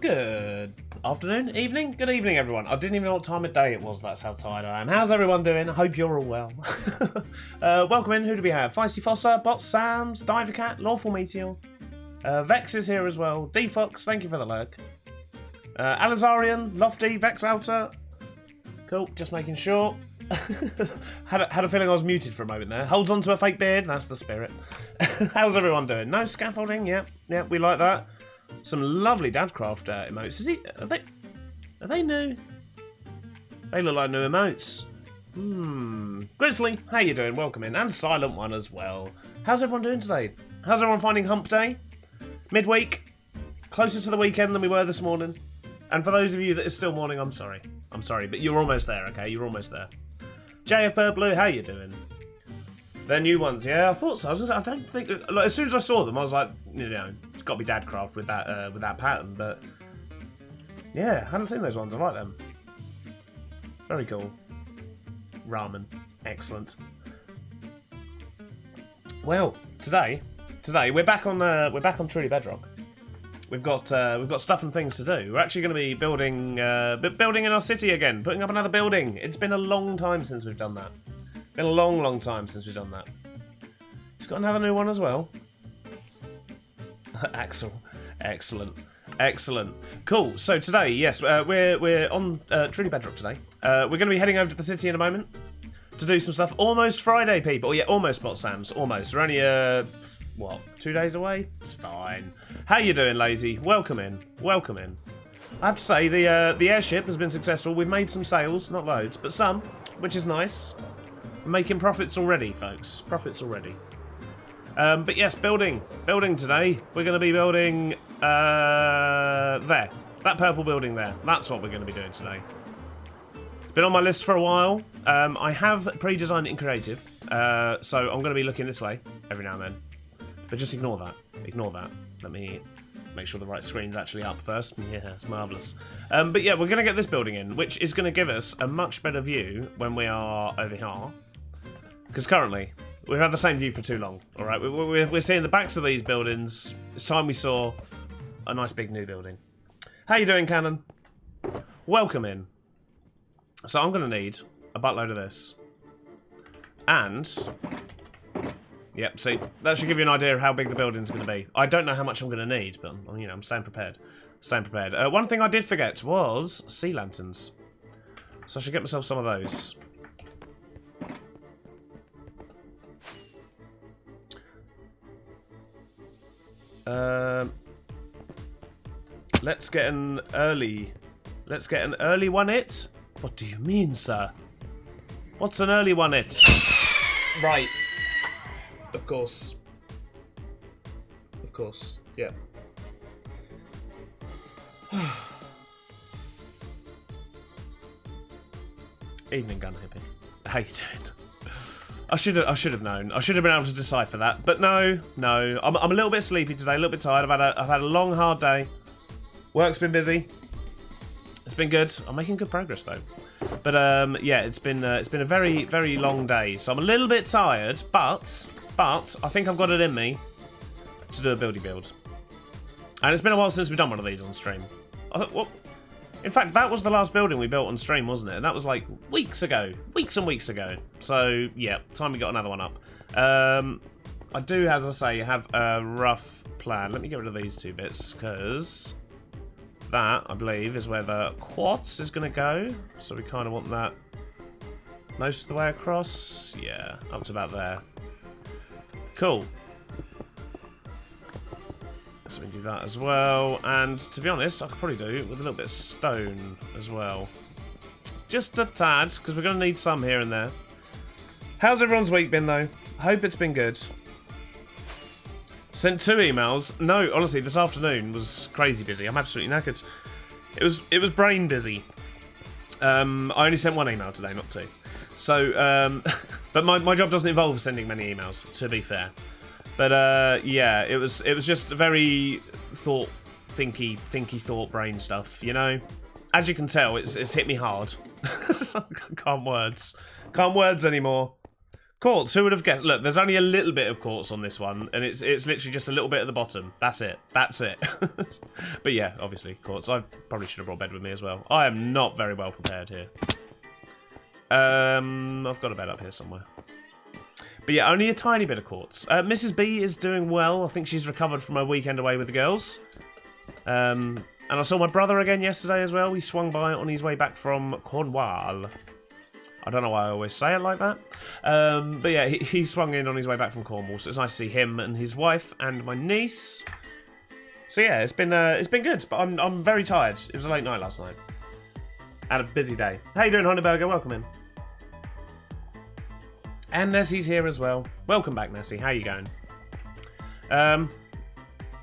Good afternoon, evening, good evening everyone. I didn't even know what time of day it was, that's how tired I am. How's everyone doing? I hope you're all well. Welcome in, who do we have? Feisty Fosser, Bot Sams, Diver Cat, Lawful Meteor. Vex is here as well. D-Fox, thank you for the lurk. Alizarian, Lofty, Vex Outer. Cool, just making sure. had a feeling I was muted for a moment there. Holds on to a fake beard, that's the spirit. How's everyone doing? No scaffolding, yep, we like that. Some lovely Dadcraft emotes. Are they new? They look like new emotes. Grizzly, how you doing? Welcome in. And Silent One as well. How's everyone doing today? How's everyone finding Hump Day? Midweek? Closer to the weekend than we were this morning. And for those of you that are still morning, I'm sorry. I'm sorry, but you're almost there, okay? You're almost there. JF Blue, how you doing? They're new ones, yeah. I thought so. I don't think. Like, as soon as I saw them, I was like, you know, it's got to be Dadcraft with that pattern. But yeah, I hadn't seen those ones. I like them. Very cool. Ramen, excellent. Well, today we're back on Truly Bedrock. We've got stuff and things to do. We're actually going to be building in our city again, putting up another building. It's been a long time since we've done that. Been a long time since we've done that. He's got another new one as well. Axel, excellent. Cool. So today, yes, we're on Truly Bedrock today. We're going to be heading over to the city in a moment to do some stuff. Almost Friday, people. Yeah, almost Bot Sams. Almost. We're only 2 days away. It's fine. How you doing, Lazy? Welcome in. I have to say the airship has been successful. We've made some sales, not loads, but some, which is nice. Making profits already, folks. Profits already. But yes, building today. We're going to be building there. That purple building there. That's what we're going to be doing today. It's been on my list for a while. I have pre-designed it in creative, so I'm going to be looking this way every now and then. But just ignore that. Ignore that. Let me make sure the right screen's actually up first. Yeah, it's marvellous. But yeah, we're going to get this building in, which is going to give us a much better view when we are over here. Because currently, we've had the same view for too long, alright? We're seeing the backs of these buildings. It's time we saw a nice big new building. How you doing, Cannon? Welcome in. So I'm going to need a buttload of this. And... yep, see, that should give you an idea of how big the building's going to be. I don't know how much I'm going to need, but, you know, I'm staying prepared. One thing I did forget was sea lanterns. So I should get myself some of those. Let's get an early one it? What do you mean, sir? What's an early one it? Right. Of course, yeah. Evening, Gun Hippie. How you doing? I should have known. I should have been able to decipher that, but no. I'm a little bit sleepy today, a little bit tired. I've had a long, hard day. Work's been busy. It's been good. I'm making good progress though. But yeah, it's been a very, very long day, so I'm a little bit tired. But I think I've got it in me to do a buildy build. And it's been a while since we've done one of these on stream. I thought, well, in fact, that was the last building we built on stream, wasn't it? And that was like weeks ago. Weeks and weeks ago. So, yeah, time we got another one up. I do, as I say, have a rough plan. Let me get rid of these two bits, because that, I believe, is where the quartz is going to go. So we kind of want that most of the way across. Yeah, up to about there. Cool. So we can do that as well. And to be honest, I could probably do it with a little bit of stone as well. Just a tad, because we're going to need some here and there. How's everyone's week been, though? I hope it's been good. Sent 2 emails. No, honestly, this afternoon was crazy busy. I'm absolutely knackered. It was brain busy. I only sent 1 email today, not 2. So, but my job doesn't involve sending many emails, to be fair. But yeah, it was just very thinky thought brain stuff, you know. As you can tell, it's hit me hard. Can't words anymore. Quartz, who would have guessed? Look, there's only a little bit of quartz on this one, and it's literally just a little bit at the bottom. That's it. That's it. But yeah, obviously, quartz. I probably should have brought bed with me as well. I am not very well prepared here. I've got a bed up here somewhere. But yeah, only a tiny bit of quartz. Mrs. B is doing well. I think she's recovered from her weekend away with the girls. And I saw my brother again yesterday as well. He swung by on his way back from Cornwall. I don't know why I always say it like that. But yeah, he swung in on his way back from Cornwall, so it's nice to see him and his wife and my niece. So yeah, it's been good, but I'm very tired. It was a late night last night. Had a busy day. How you doing, Honeyburger? Welcome in. And Nessie's here as well. Welcome back, Nessie. How you going?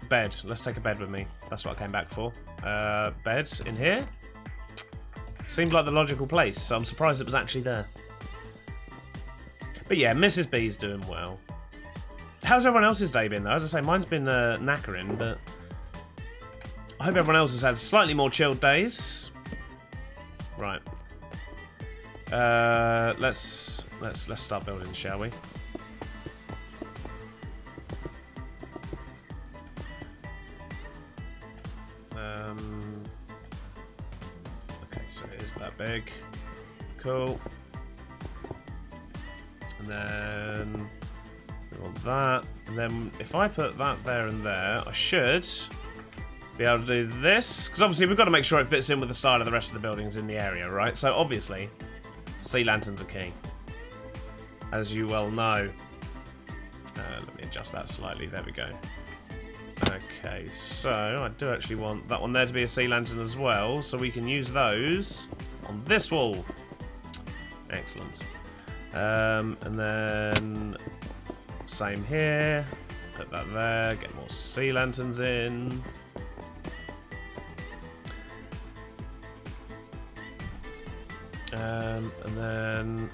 Bed. Let's take a bed with me. That's what I came back for. Bed in here. Seemed like the logical place, so I'm surprised it was actually there. But yeah, Mrs. B's doing well. How's everyone else's day been, though? As I say, mine's been knackering, but I hope everyone else has had slightly more chilled days. Right. Let's start building, shall we? So it is that big. Cool. And then we want that. And then if I put that there and there, I should be able to do this. Because obviously we've got to make sure it fits in with the style of the rest of the buildings in the area, right? So obviously, sea lanterns are key. As you well know. Let me adjust that slightly. There we go. Okay, so I do actually want that one there to be a sea lantern as well, so we can use those on this wall. Excellent. And then same here. Put that there. Get more sea lanterns in. And then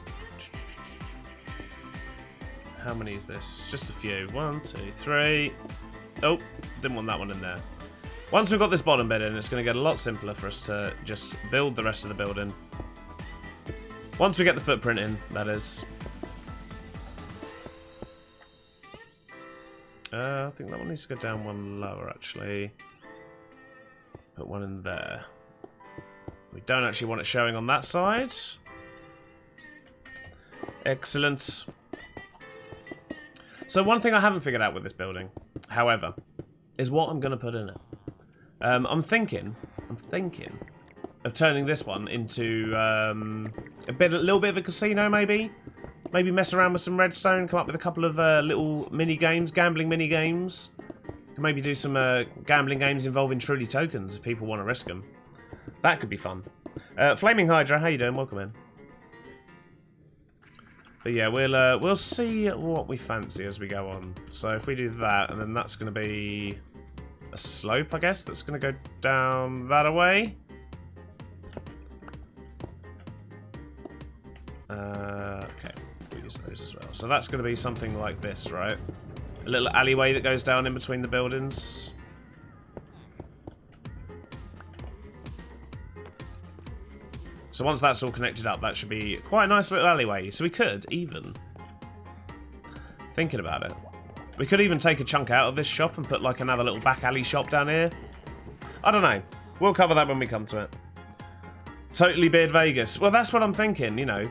how many is this? Just a few. 1, 2, 3. Oh, didn't want that one in there. Once we've got this bottom bit in, it's going to get a lot simpler for us to just build the rest of the building. Once we get the footprint in, that is. I think that one needs to go down one lower, actually. Put one in there. We don't actually want it showing on that side. Excellent. So one thing I haven't figured out with this building, however, is what I'm going to put in it. I'm thinking of turning this one into a little bit of a casino, maybe. Maybe mess around with some redstone, come up with a couple of little mini games, gambling mini games. Maybe do some gambling games involving truly tokens if people want to risk them. That could be fun. Flaming Hydra, how you doing? Welcome in. But yeah, we'll see what we fancy as we go on. So if we do that, and then that's going to be a slope, I guess, that's going to go down that way. Okay, we use those as well. So that's going to be something like this, right? A little alleyway that goes down in between the buildings. So once that's all connected up, that should be quite a nice little alleyway. So we could even, thinking about it, we could even take a chunk out of this shop and put like another little back alley shop down here. I don't know. We'll cover that when we come to it. Totally Beard Vegas. Well, that's what I'm thinking, you know.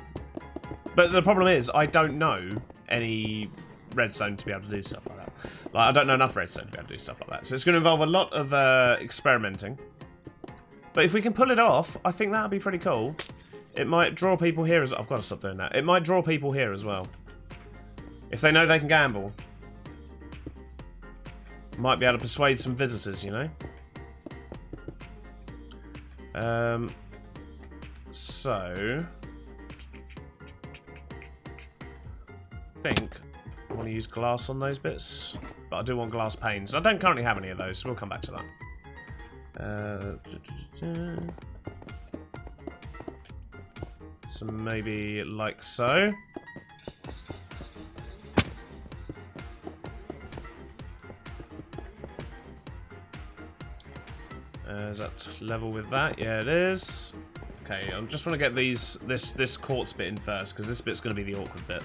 But the problem is, I don't know any redstone to be able to do stuff like that. Like, I don't know enough redstone to be able to do stuff like that. So it's going to involve a lot of experimenting. But if we can pull it off, I think that would be pretty cool. It might draw people here as well. I've got to stop doing that. It might draw people here as well. If they know they can gamble. Might be able to persuade some visitors, you know? So... I think I want to use glass on those bits. But I do want glass panes. I don't currently have any of those, so we'll come back to that. So maybe like so. Is that level with that? Yeah, it is. Okay, I just want to get this quartz bit in first, because this bit's going to be the awkward bit.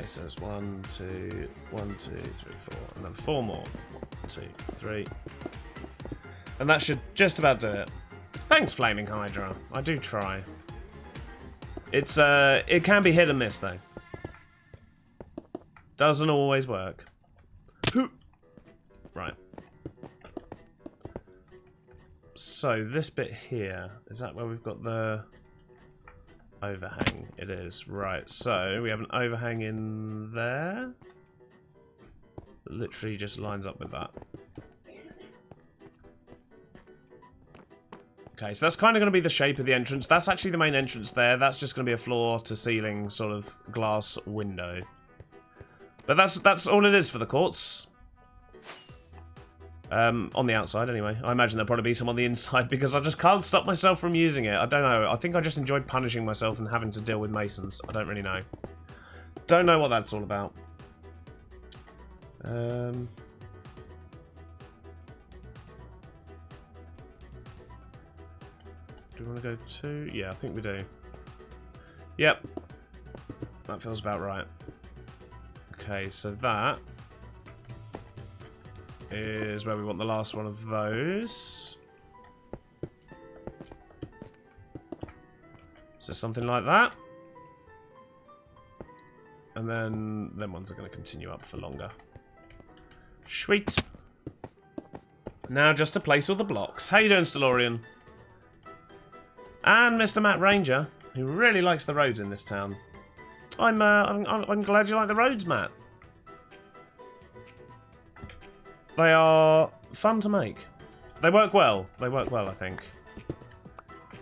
so it's 1, 2, 1, 2, 3, 4, and then 4 more. 1, 2, 3. And that should just about do it. Thanks, Flaming Hydra. I do try. It's it can be hit and miss though. Doesn't always work. Right. So this bit here, is that where we've got the overhang? It is. Right, so we have an overhang in there. It literally just lines up with that. Okay, so that's kind of going to be the shape of the entrance. That's actually the main entrance there. That's just going to be a floor-to-ceiling sort of glass window. But that's all it is for the courts. On the outside, anyway. I imagine there'll probably be some on the inside because I just can't stop myself from using it. I don't know. I think I just enjoyed punishing myself and having to deal with masons. I don't really know. Don't know what that's all about. Do we want to go 2? Yeah, I think we do. Yep. That feels about right. Okay, so that is where we want the last one of those. So something like that. And then them ones are going to continue up for longer. Sweet. Now just to place all the blocks. How you doing, Stellorian? And Mr. Matt Ranger, who really likes the roads in this town. I'm glad you like the roads, Matt. They are fun to make. They work well. They work well, I think.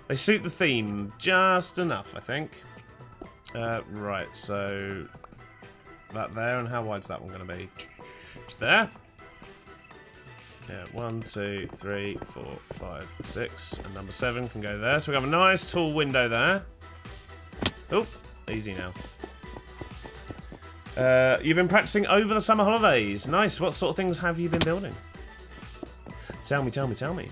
They suit the theme just enough, I think. Right, so that there, and how wide's that one going to be? Just there. Yeah, 1, 2, 3, 4, 5, 6, and number 7 can go there. So we have a nice tall window there. Oh, easy now. You've been practicing over the summer holidays. Nice. What sort of things have you been building? Tell me, tell me, tell me.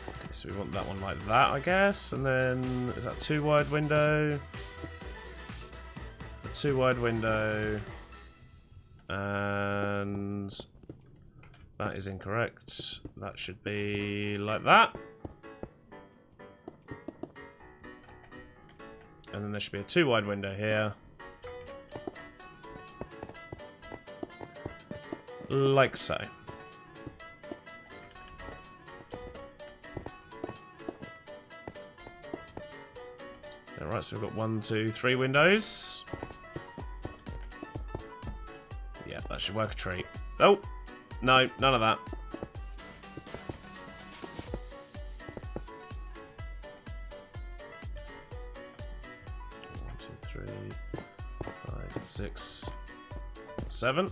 Okay, so we want that one like that, I guess. And then, is that 2 wide window? 2 wide window. And that is incorrect. That should be like that. And then there should be a 2 wide window here. Like so. Alright, so we've got 1, 2, 3 windows. Yeah, that should work a treat. Oh! No, none of that. 6, 7.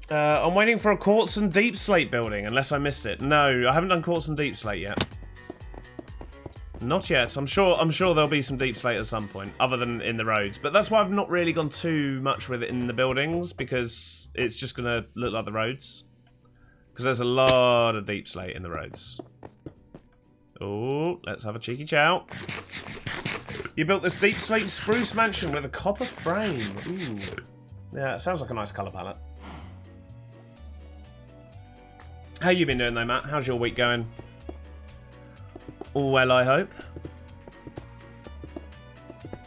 I'm waiting for a quartz and deep slate building, unless I missed it. No, I haven't done quartz and deep slate yet. Not yet. I'm sure there'll be some deep slate at some point, other than in the roads. But that's why I've not really gone too much with it in the buildings, because it's just gonna look like the roads. Because there's a lot of deep slate in the roads. Oh, let's have a cheeky chow. You built this deep slate spruce mansion with a copper frame. Ooh. Yeah, it sounds like a nice colour palette. How you been doing though, Matt? How's your week going? All well, I hope.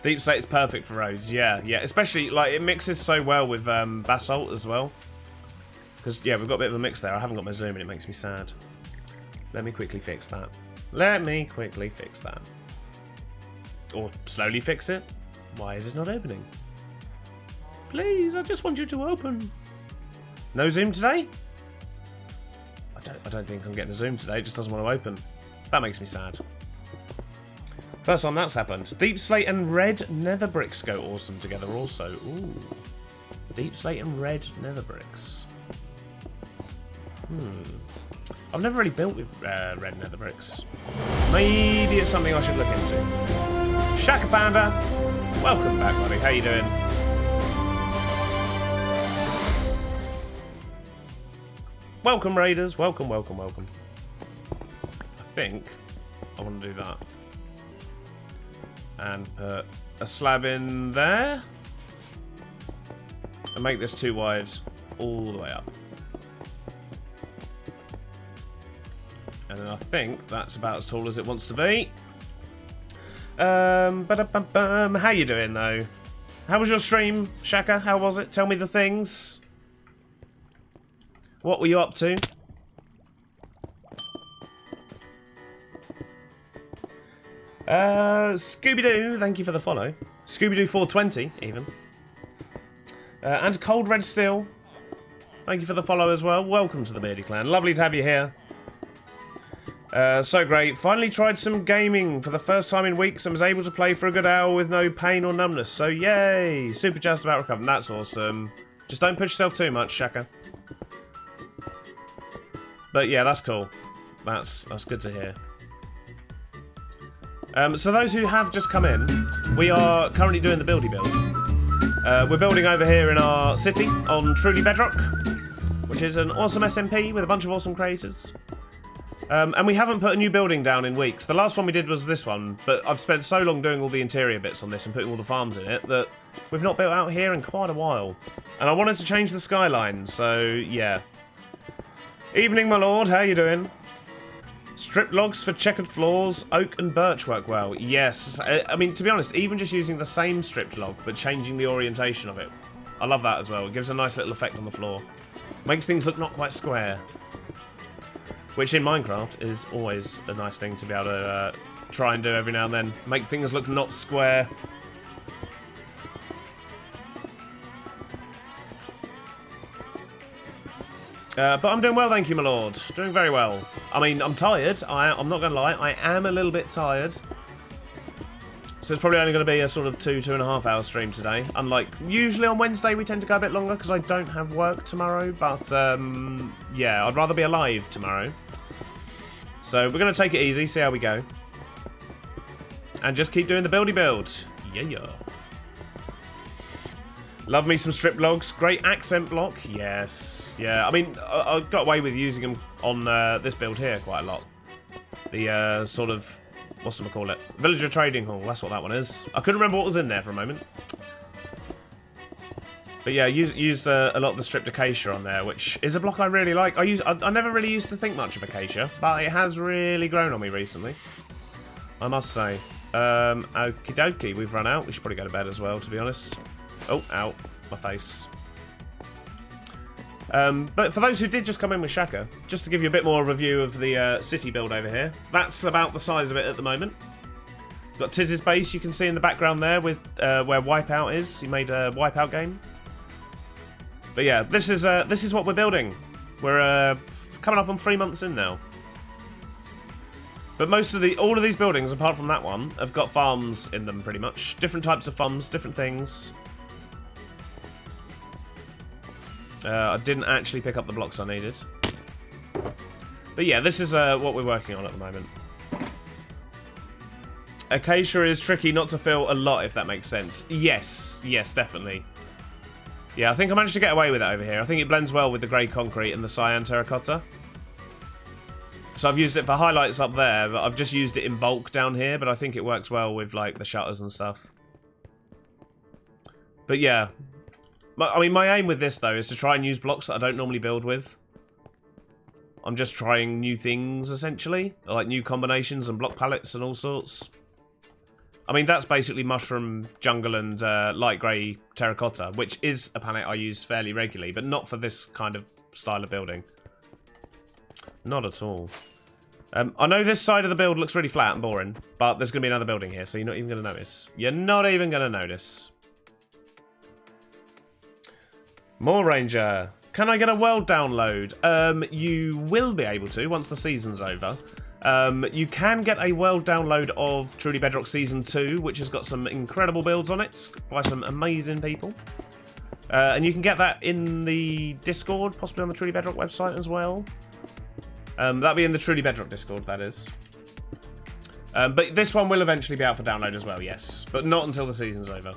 Deep slate is perfect for roads. Yeah, yeah. Especially, like, it mixes so well with basalt as well. Because, yeah, we've got a bit of a mix there. I haven't got my zoom and it makes me sad. Let me quickly fix that. Let me quickly fix that. Or slowly fix it. Why is it not opening? Please, I just want you to open. No zoom today? I don't think I'm getting a zoom today. It just doesn't want to open. That makes me sad. First time that's happened. Deep slate and red nether bricks go awesome together also. Ooh. Deep slate and red nether bricks. I've never really built with red nether bricks. Maybe it's something I should look into. Shaka Panda, welcome back, buddy. How you doing? Welcome, raiders. Welcome, welcome, welcome. I think I want to do that. And put a slab in there. And make this too wide all the way up. And then I think that's about as tall as it wants to be. How you doing, though? How was your stream, Shaka? How was it? Tell me the things. What were you up to? Scooby-Doo, thank you for the follow. Scooby-Doo 420, even. And Cold Red Steel, thank you for the follow as well. Welcome to the Beardy Clan. Lovely to have you here. So great. Finally tried some gaming for the first time in weeks and was able to play for a good hour with no pain or numbness. So yay! Super jazzed about recovering. That's awesome. Just don't push yourself too much, Shaka. But yeah, that's cool. That's good to hear. So those who have just come in, we are currently doing the buildy build. We're building over here in our city on Truly Bedrock, which is an awesome SMP with a bunch of awesome creators. And we haven't put a new building down in weeks. The last one we did was this one, but I've spent so long doing all the interior bits on this and putting all the farms in it that we've not built out here in quite a while. And I wanted to change the skyline, so yeah. Evening, my lord. How you doing? Stripped logs for checkered floors, oak and birch work well. Yes. I mean, to be honest, even just using the same stripped log, but changing the orientation of it. I love that as well. It gives a nice little effect on the floor. Makes things look not quite square. Which in Minecraft is always a nice thing to be able to try and do every now and then. Make things look not square. But I'm doing well, thank you, my lord. Doing very well. I mean, I'm tired. I'm not going to lie. I am a little bit tired. So it's probably only going to be a sort of 2.5 hour stream today. Unlike usually on Wednesday, we tend to go a bit longer because I don't have work tomorrow. But yeah, I'd rather be alive tomorrow. So we're going to take it easy, see how we go. And just keep doing the buildy build. Yeah. Love me some strip logs. Great accent block. Yes. Yeah, I mean, I got away with using them on this build here quite a lot. The sort of, whatchamacallit? Villager Trading Hall. That's what that one is. I couldn't remember what was in there for a moment. But yeah, used a lot of the stripped acacia on there, which is a block I really like. I never really used to think much of acacia, but it has really grown on me recently, I must say. Okie dokie, we've run out. We should probably go to bed as well, to be honest. Oh, ow, my face. But for those who did just come in with Shaka, just to give you a bit more review of the city build over here, that's about the size of it at the moment. Got Tiz's base, you can see in the background there with where Wipeout is. He made a Wipeout game. But yeah, this is what we're building. We're coming up on 3 months in now. But all of these buildings, apart from that one, have got farms in them pretty much. Different types of farms, different things. I didn't actually pick up the blocks I needed. But yeah, this is what we're working on at the moment. Acacia is tricky not to fill a lot, if that makes sense. Yes, definitely. Yeah, I think I managed to get away with it over here. I think it blends well with the grey concrete and the cyan terracotta. So I've used it for highlights up there, but I've just used it in bulk down here, but I think it works well with like the shutters and stuff. But yeah. I mean, my aim with this, though, is to try and use blocks that I don't normally build with. I'm just trying new things, essentially. Like new combinations and block palettes and all sorts. I mean, that's basically mushroom, jungle, and light grey terracotta, which is a palette I use fairly regularly, but not for this kind of style of building. Not at all. I know this side of the build looks really flat and boring, but there's going to be another building here, so you're not even going to notice. You're not even going to notice. More Ranger. Can I get a world download? You will be able to once the season's over. You can get a world download of Truly Bedrock Season 2, which has got some incredible builds on it by some amazing people. And you can get that in the Discord, possibly on the Truly Bedrock website as well. That'll be in the Truly Bedrock Discord, that is. But this one will eventually be out for download as well, yes. But not until the season's over.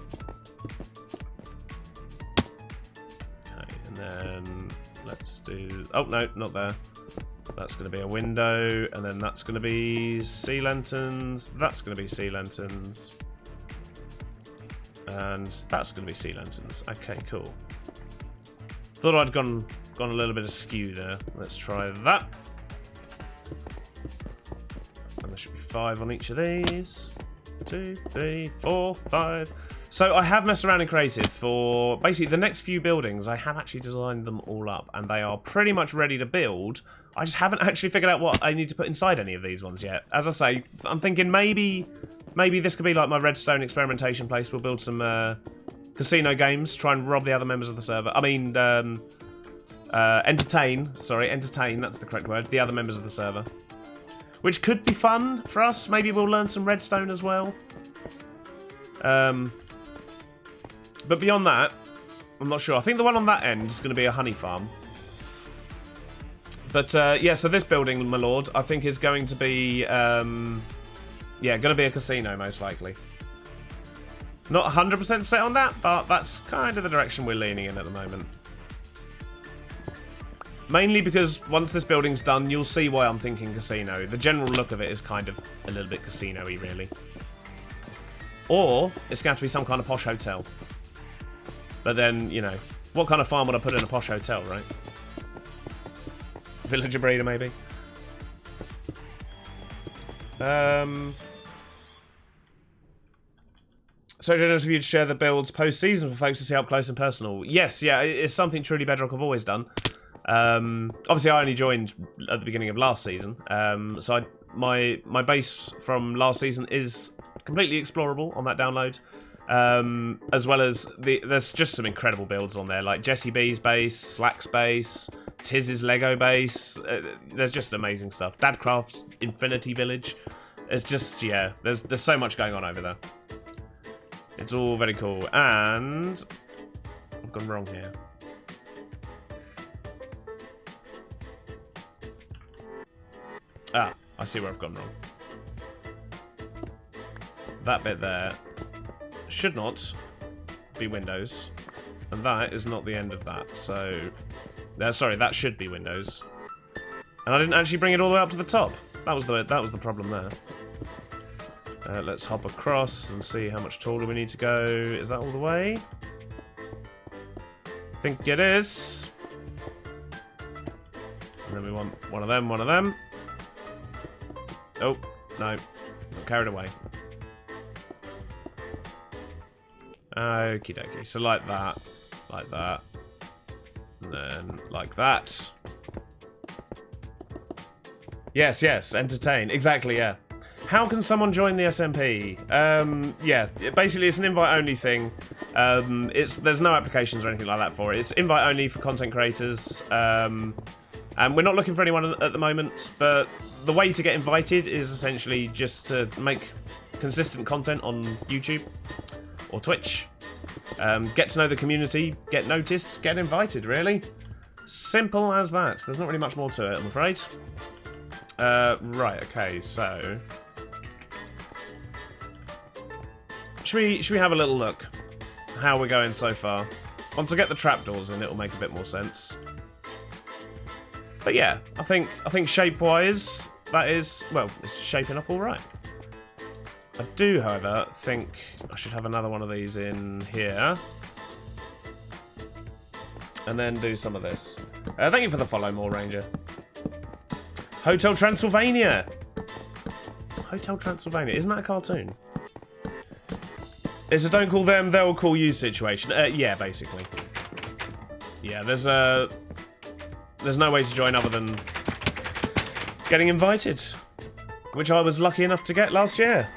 let's do... Oh, no, not there. That's going to be a window, and then that's going to be sea lanterns. That's going to be sea lanterns. And that's going to be sea lanterns. Okay, cool. Thought I'd gone a little bit askew there. Let's try that. And there should be 5 on each of these. 2, 3, 4, 5. So I have messed around in creative for basically the next few buildings. I have actually designed them all up, and they are pretty much ready to build. I just haven't actually figured out what I need to put inside any of these ones yet. As I say, I'm thinking maybe this could be like my redstone experimentation place. We'll build some casino games, try and rob the other members of the server. I mean, entertain. Sorry, entertain, that's the correct word. The other members of the server. Which could be fun for us. Maybe we'll learn some redstone as well. But beyond that, I'm not sure. I think the one on that end is going to be a honey farm. But, yeah, so this building, my lord, I think is going to be, yeah, going to be a casino, most likely. Not 100% set on that, but that's kind of the direction we're leaning in at the moment. Mainly because once this building's done, you'll see why I'm thinking casino. The general look of it is kind of a little bit casino-y, really. Or it's going to have to be some kind of posh hotel. But then, you know, what kind of farm would I put in a posh hotel, right? Villager breeder, maybe. So generous of you to share the builds post-season for folks to see up close and personal. Yes, yeah, it's something truly Bedrock have always done. Obviously, I only joined at the beginning of last season, so my base from last season is completely explorable on that download, as well as there's just some incredible builds on there, like Jesse B's base, Slack's base, Tiz's Lego base. There's just amazing stuff. Dadcraft's Infinity Village. It's just, yeah, there's so much going on over there. It's all very cool, and I've gone wrong here. Ah, I see where I've gone wrong. That bit there should not be windows, and that is not the end of that. So, sorry, that should be windows, and I didn't actually bring it all the way up to the top. That was the problem there. Let's hop across and see how much taller we need to go. Is that all the way? I think it is. And then we want one of them, one of them. Oh, no. Got carried away. Okie dokie. So like that. And then like that. Yes, yes. Entertain. Exactly, yeah. How can someone join the SMP? Yeah, basically it's an invite-only thing. There's no applications or anything like that for it. It's invite-only for content creators. And we're not looking for anyone at the moment, but the way to get invited is essentially just to make consistent content on YouTube or Twitch. Get to know the community, get noticed, get invited, really. Simple as that. There's not really much more to it, I'm afraid. Right, okay, so... Should we have a little look how we're going so far? Once I get the trapdoors in, it'll make a bit more sense. But yeah, I think shape-wise, that is, well, it's shaping up all right. I do, however, think I should have another one of these in here. And then do some of this. Thank you for the follow, More Ranger. Hotel Transylvania! Hotel Transylvania, isn't that a cartoon? It's a don't call them, they'll call you situation. Yeah, basically. Yeah, there's no way to join other than getting invited, which I was lucky enough to get last year.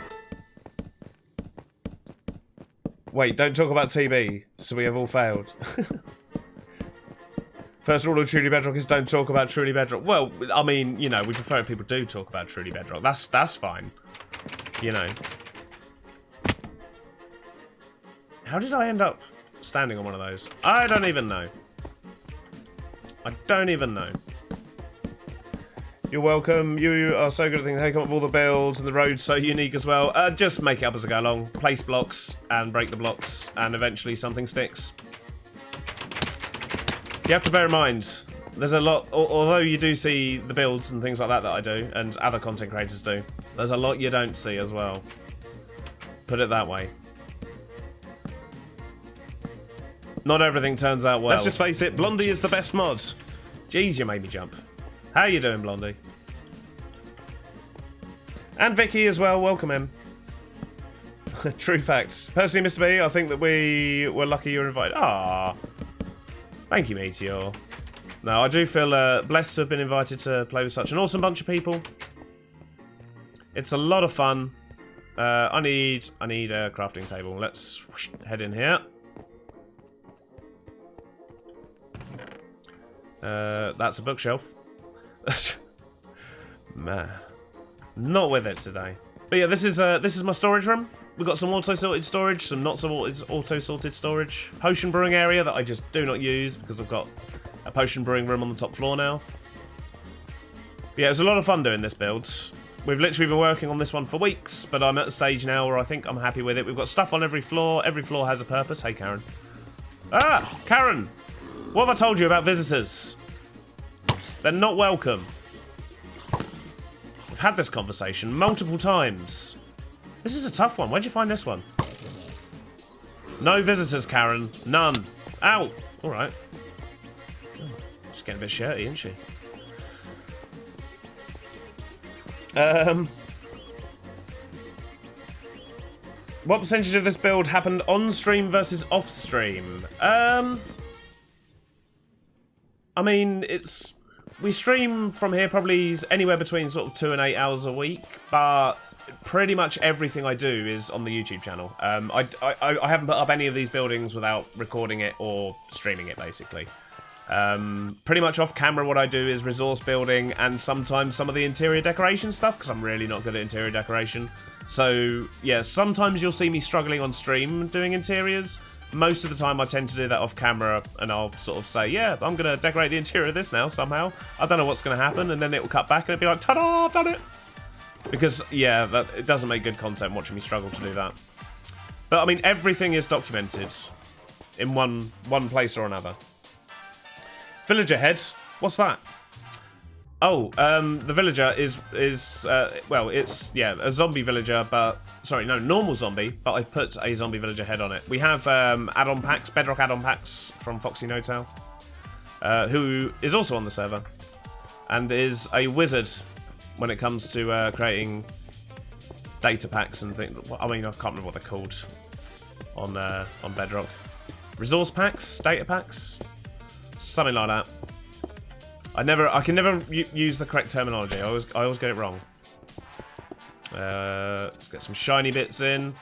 Wait, don't talk about TB, so we have all failed. First rule of Truly Bedrock is don't talk about Truly Bedrock. Well, I mean, you know, we prefer if people do talk about Truly Bedrock. That's fine. You know. How did I end up standing on one of those? I don't even know. I don't even know. You're welcome. You are so good at things. They come up with all the builds and the road's so unique as well. Just make it up as I go along. Place blocks and break the blocks and eventually something sticks. You have to bear in mind, There's a lot, although you do see the builds and things like that I do, and other content creators do, there's a lot you don't see as well. Put it that way. Not everything turns out well. Let's just face it, Blondie is the best mod. Jeez, you made me jump. How you doing, Blondie? And Vicky as well, welcome him. True facts. Personally, Mr. B, I think that we were lucky you were invited. Ah, thank you, Meteor. No, I do feel blessed to have been invited to play with such an awesome bunch of people. It's a lot of fun. I need a crafting table. Let's head in here. That's a bookshelf. Man, not with it today. But yeah, this is my storage room. We've got some auto-sorted storage, some not so auto-sorted storage. Potion brewing area that I just do not use because I've got a potion brewing room on the top floor now. Yeah, it was a lot of fun doing this build. We've literally been working on this one for weeks, but I'm at the stage now where I think I'm happy with it. We've got stuff on every floor. Every floor has a purpose. Hey, Karen. Ah, Karen! What have I told you about visitors? They're not welcome. We've had this conversation multiple times. This is a tough one. Where'd you find this one? No visitors, Karen. None. Ow! Alright. She's getting a bit shirty, isn't she? What percentage of this build happened on stream versus off stream? I mean, we stream from here probably anywhere between sort of 2 and 8 hours a week, but pretty much everything I do is on the YouTube channel. I haven't put up any of these buildings without recording it or streaming it, basically. Pretty much off camera what I do is resource building and sometimes some of the interior decoration stuff, because I'm really not good at interior decoration. So yeah, sometimes you'll see me struggling on stream doing interiors. Most of the time I tend to do that off camera, and I'll sort of say, yeah, I'm going to decorate the interior of this now somehow. I don't know what's going to happen, and then it will cut back and it'll be like, ta-da, I've done it. Because, yeah, it doesn't make good content watching me struggle to do that. But, I mean, everything is documented in one place or another. Villager head? What's that? Oh, the villager is well, it's, yeah, a zombie villager, but, sorry, no, normal zombie, but I've put a zombie villager head on it. We have add-on packs, Bedrock add-on packs from Foxy No-Tail, who is also on the server, and is a wizard when it comes to creating data packs and things. I mean, I can't remember what they're called on Bedrock. Resource packs? Data packs? Something like that. I can never use the correct terminology. I always get it wrong. Let's get some shiny bits in.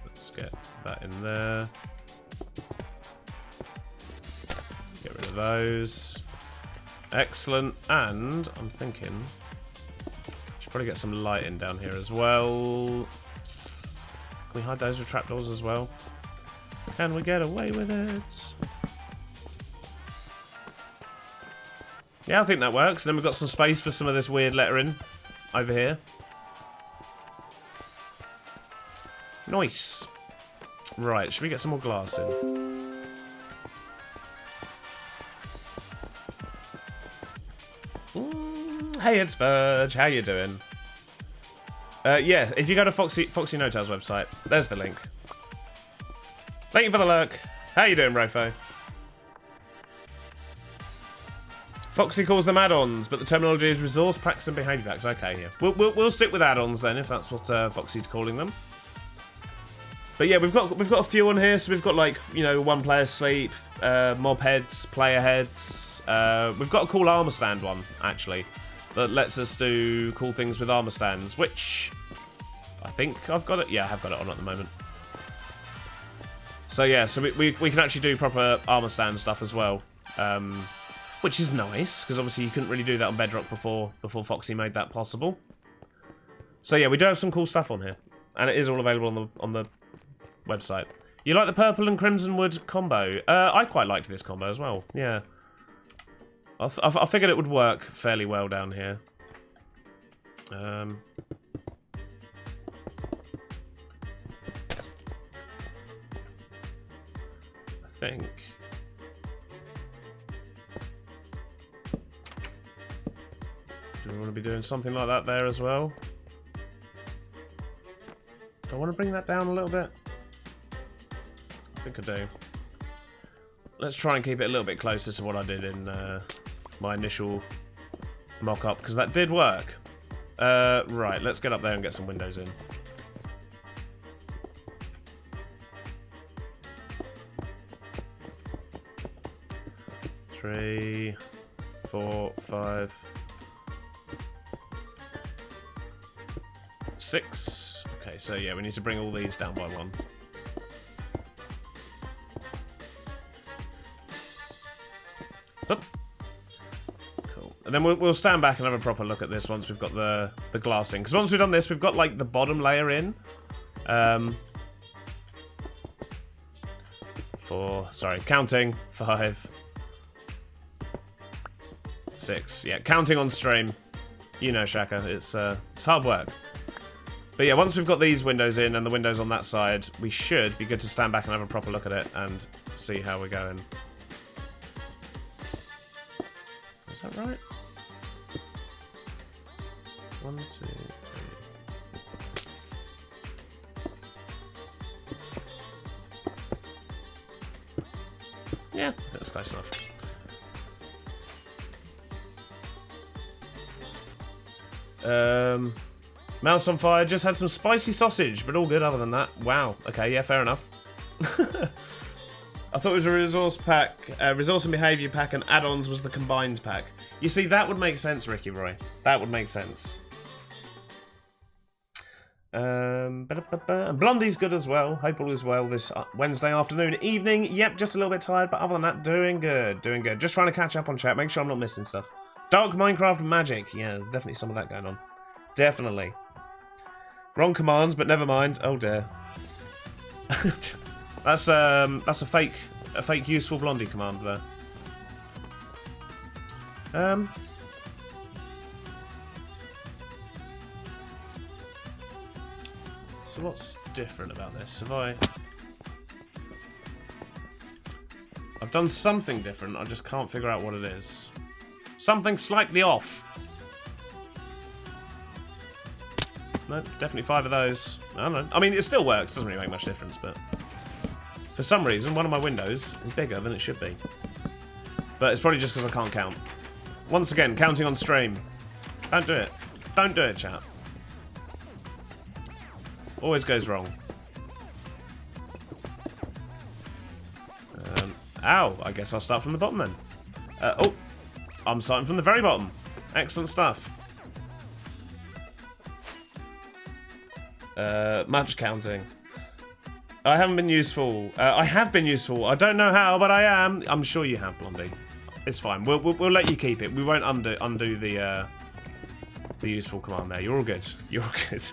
Let's get that in there. Get rid of those. Excellent. And I'm thinking should probably get some light in down here as well. Can we hide those with trapdoors as well? Can we get away with it? Yeah, I think that works. And then we've got some space for some of this weird lettering over here. Nice. Right, should we get some more glass in? Hey, it's Verge. How you doing? Yeah, if you go to Foxy No-Tail's website, there's the link. Thank you for the lurk. How you doing, Rofo? Foxy calls them add-ons, but the terminology is resource packs and behaviour packs. Okay, yeah. We'll stick with add-ons then, if that's what Foxy's calling them. But yeah, we've got a few on here. So we've got, like, you know, one player sleep, mob heads, player heads. We've got a cool armor stand one actually that lets us do cool things with armor stands, which I think I've got it. Yeah, I have got it on at the moment. So yeah, so we can actually do proper armor stand stuff as well, which is nice because obviously you couldn't really do that on Bedrock before Foxy made that possible. So yeah, we do have some cool stuff on here, and it is all available on the website. You like the purple and crimson wood combo? I quite liked this combo as well. Yeah, I figured it would work fairly well down here. think... Do we want to be doing something like that there as well? Do I want to bring that down a little bit? I think I do. Let's try and keep it a little bit closer to what I did in my initial mock-up, because that did work. Right, let's get up there and get some windows in. Three, 4, 5, 6. Okay, so yeah, we need to bring all these down by 1. Oop. Cool. And then we'll stand back and have a proper look at this once we've got the glass in. Because once we've done this, we've got like the bottom layer in. 4, sorry, counting. 5, 6. Yeah, counting on stream. You know, Shaka, it's hard work. But yeah, once we've got these windows in and the windows on that side, we should be good to stand back and have a proper look at it and see how we're going. Is that right? 1, 2, 3. Yeah, that's close enough. Mouse on fire, just had some spicy sausage, but all good other than that. Wow, okay, yeah, fair enough. I thought it was a resource pack, resource and behaviour pack, and add-ons was the combined pack. You see, that would make sense, Ricky Roy. That would make sense. And Blondie's good as well. Hope all is well this Wednesday afternoon, evening. Yep, just a little bit tired, but other than that, doing good, doing good. Just trying to catch up on chat, make sure I'm not missing stuff. Dark Minecraft magic. Yeah, there's definitely some of that going on. Definitely. Wrong commands, but never mind. Oh dear. That's a fake useful Blondie command there. So what's different about this? I've done something different, I just can't figure out what it is. Something slightly off. No, definitely 5 of those. I don't know. I mean, it still works, doesn't really make much difference, but... For some reason, one of my windows is bigger than it should be. But it's probably just because I can't count. Once again, counting on stream. Don't do it. Don't do it, chat. Always goes wrong. Ow, I guess I'll start from the bottom then. Oh, I'm starting from the very bottom. Excellent stuff. Match counting. I haven't been useful. I have been useful. I don't know how, but I am. I'm sure you have, Blondie. It's fine. We'll let you keep it. We won't undo the useful command there. You're all good. You're all good.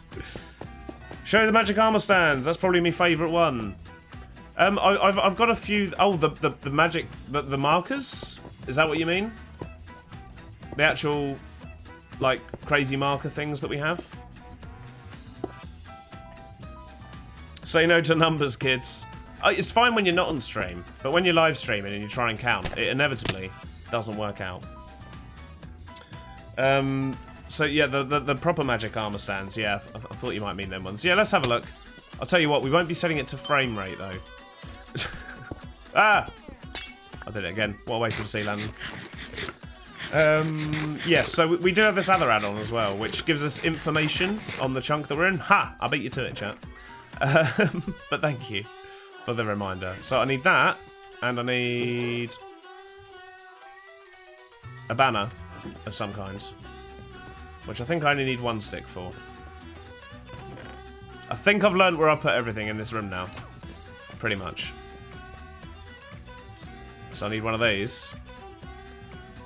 Show the magic armor stands. That's probably my favourite one. I've got a few. Oh, the magic the markers. Is that what you mean? The actual like crazy marker things that we have. Say no to numbers, kids. It's fine when you're not on stream, but when you're live streaming and you try and count, it inevitably doesn't work out. So yeah, the proper magic armor stands. Yeah, I thought you might mean them ones. Yeah, let's have a look. I'll tell you what, we won't be setting it to frame rate though. Ah! I did it again. What a waste of sea landing. Yes, so we do have this other add-on as well, which gives us information on the chunk that we're in. Ha! I beat you to it, chat. But thank you for the reminder. So I need that, and I need a banner of some kind, which I think I only need 1 stick for. I think I've learned where I put everything in this room now, pretty much. So I need one of these.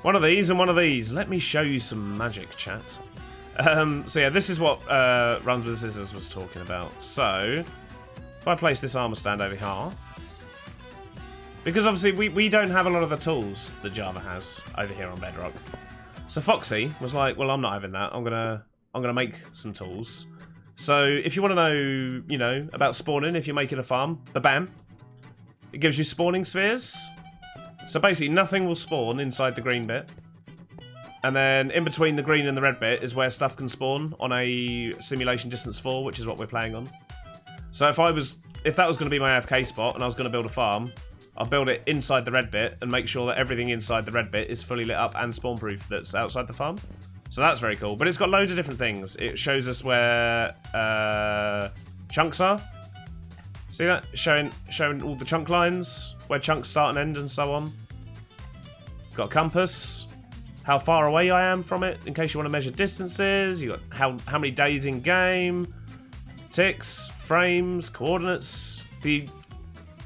One of these and one of these. Let me show you some magic, chat. So yeah, this is what Runs with Scissors was talking about. So, if I place this armor stand over here, because obviously we don't have a lot of the tools that Java has over here on Bedrock. So Foxy was like, well, I'm not having that. I'm gonna make some tools. So if you want to know, you know, about spawning, if you're making a farm, bam, It gives you spawning spheres. So basically nothing will spawn inside the green bit. And then in between the green and the red bit is where stuff can spawn on a simulation distance 4, which is what we're playing on. So if that was going to be my AFK spot and I was going to build a farm, I'll build it inside the red bit and make sure that everything inside the red bit is fully lit up and spawn proof that's outside the farm. So that's very cool. But it's got loads of different things. It shows us where chunks are. See that? Showing all the chunk lines, where chunks start and end and so on. Got a compass. How far away I am from it, in case you want to measure distances. You got how many days in game. Ticks, frames, coordinates. The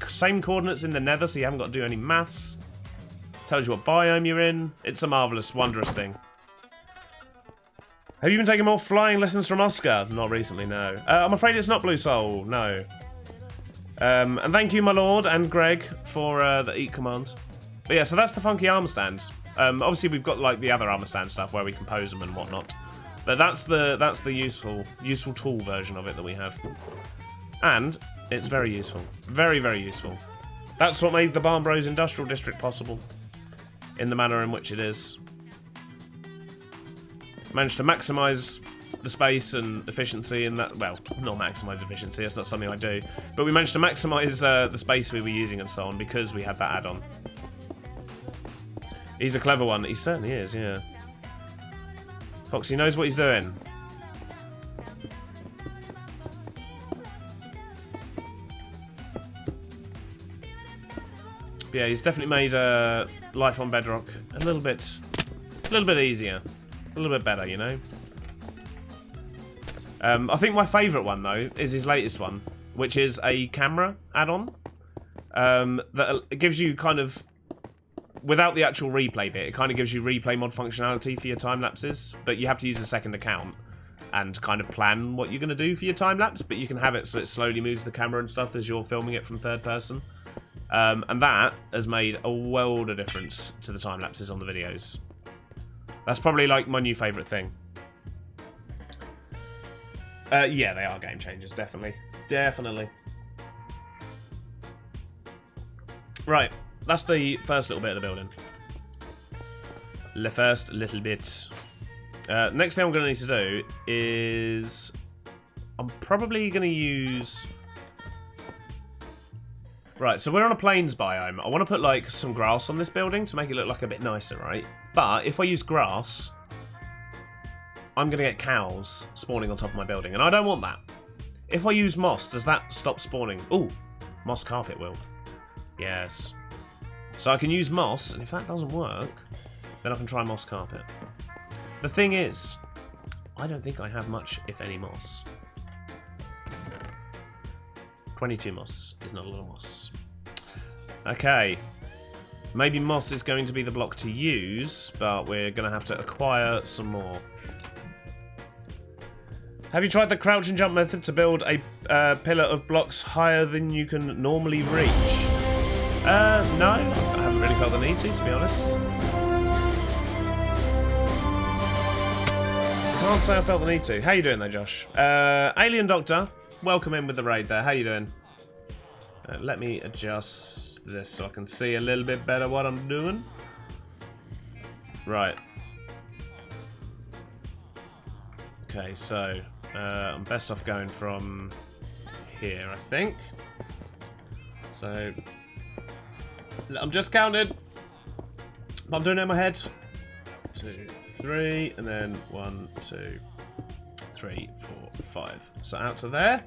same coordinates in the nether, so you haven't got to do any maths. Tells you what biome you're in. It's a marvellous, wondrous thing. Have you been taking more flying lessons from Oscar? Not recently, no. I'm afraid it's not Blue Soul, no. And thank you, my lord, and Greg, for the eat command. But yeah, so that's the funky armor stands. Obviously, we've got like the other armor stand stuff where we compose them and whatnot. But that's the useful tool version of it that we have. And it's very useful. Very, very useful. That's what made the Barn Bros Industrial District possible. In the manner in which it is. Managed to maximise the space and efficiency and that, well, not maximise efficiency, that's not something I do. But we managed to maximise the space we were using and so on because we had that add-on. He's a clever one. He certainly is, yeah. Foxy knows what he's doing. But yeah, he's definitely made life on Bedrock a little bit easier, a little bit better, you know. I think my favourite one though is his latest one, which is a camera add-on that it gives you kind of, without the actual replay bit, it kind of gives you replay mod functionality for your time lapses, but you have to use a second account and kind of plan what you're going to do for your time lapse, but you can have it so it slowly moves the camera and stuff as you're filming it from third person. And that has made a world of difference to the time lapses on the videos. That's probably like my new favourite thing. Yeah, they are game changers, definitely. Definitely. Right, that's the first little bit of the building. The first little bit. Next thing I'm going to need to do is... I'm probably going to use... Right, so we're on a plains biome. I want to put like some grass on this building to make it look like a bit nicer, right? But if I use grass, I'm going to get cows spawning on top of my building, and I don't want that. If I use moss, does that stop spawning? Ooh, moss carpet will. Yes. So I can use moss, and if that doesn't work, then I can try moss carpet. The thing is, I don't think I have much, if any, moss. 22 moss is not a lot of moss. Okay. Maybe moss is going to be the block to use, but we're going to have to acquire some more. Have you tried the crouch and jump method to build a pillar of blocks higher than you can normally reach? No. I haven't really felt the need to be honest. I can't say I felt the need to. How you doing there, Josh? Alien Doctor. Welcome in with the raid there. How you doing? Let me adjust this so I can see a little bit better what I'm doing. Right. Okay, so I'm best off going from here, I think. So I'm just counted. I'm doing it in my head. 2, 3, and then 1, 2, 3, 4, 5. So out to there.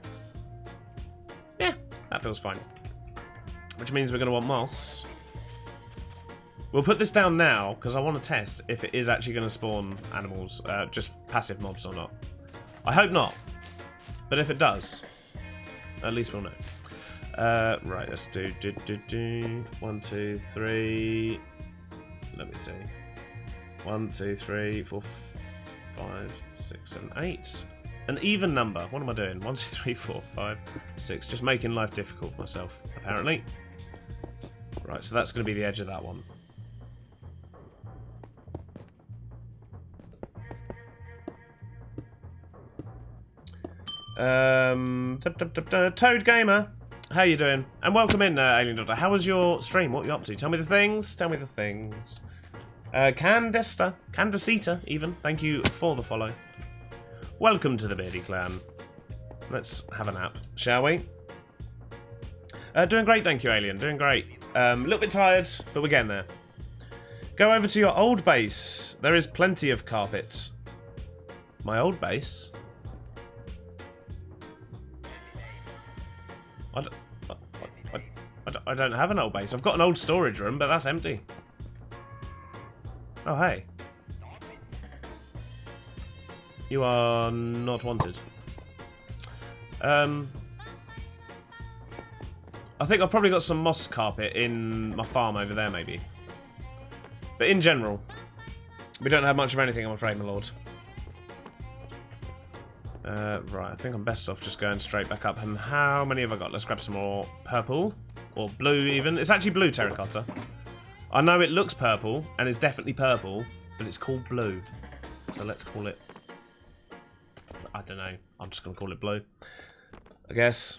Yeah, that feels fine. Which means we're going to want moss. We'll put this down now, because I want to test if it is actually going to spawn animals, just passive mobs or not. I hope not. But if it does, at least we'll know. Right, let's do 1, 2, 3. Let me see. 1, 2, 3, 4, 5, 6, 7, 8. An even number. What am I doing? 1, 2, 3, 4, 5, 6. Just making life difficult for myself, apparently. Right, so that's going to be the edge of that one. Toad Gamer. How you doing? And welcome in, Alien Doctor. How was your stream? What are you up to? Tell me the things. Tell me the things. Candacita, even. Thank you for the follow. Welcome to the Beardy Clan. Let's have a nap, shall we? Doing great, thank you, Alien. Doing great. A little bit tired, but we're getting there. Go over to your old base. There is plenty of carpet. My old base? I don't have an old base. I've got an old storage room, but that's empty. Oh, hey. You are not wanted. I think I've probably got some moss carpet in my farm over there, maybe. But in general, we don't have much of anything, I'm afraid, my lord. Right, I think I'm best off just going straight back up. And how many have I got? Let's grab some more purple. Or blue, even. It's actually blue terracotta. I know it looks purple, and it's definitely purple, but it's called blue. So let's call it... I don't know. I'm just going to call it blue. I guess.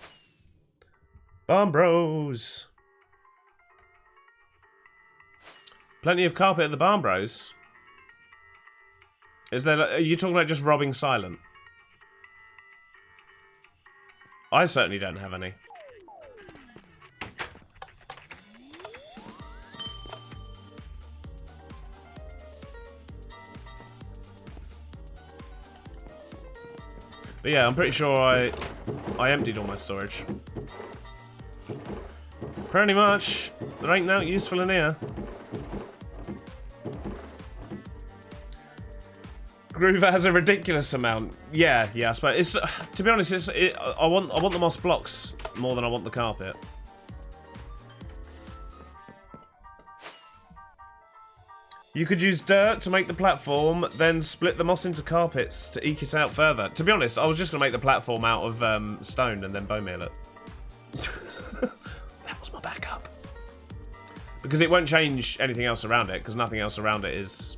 Barn Bros. Plenty of carpet at the Barn Bros. Is there... Are you talking about just robbing silent? I certainly don't have any. But yeah, I'm pretty sure I emptied all my storage. Pretty much. There ain't nothing useful in here. Groover has a ridiculous amount. Yeah, I suppose. It's, to be honest, I want the moss blocks more than I want the carpet. You could use dirt to make the platform, then split the moss into carpets to eke it out further. To be honest, I was just going to make the platform out of stone and then bone meal it. That was my backup. Because it won't change anything else around it, because nothing else around it is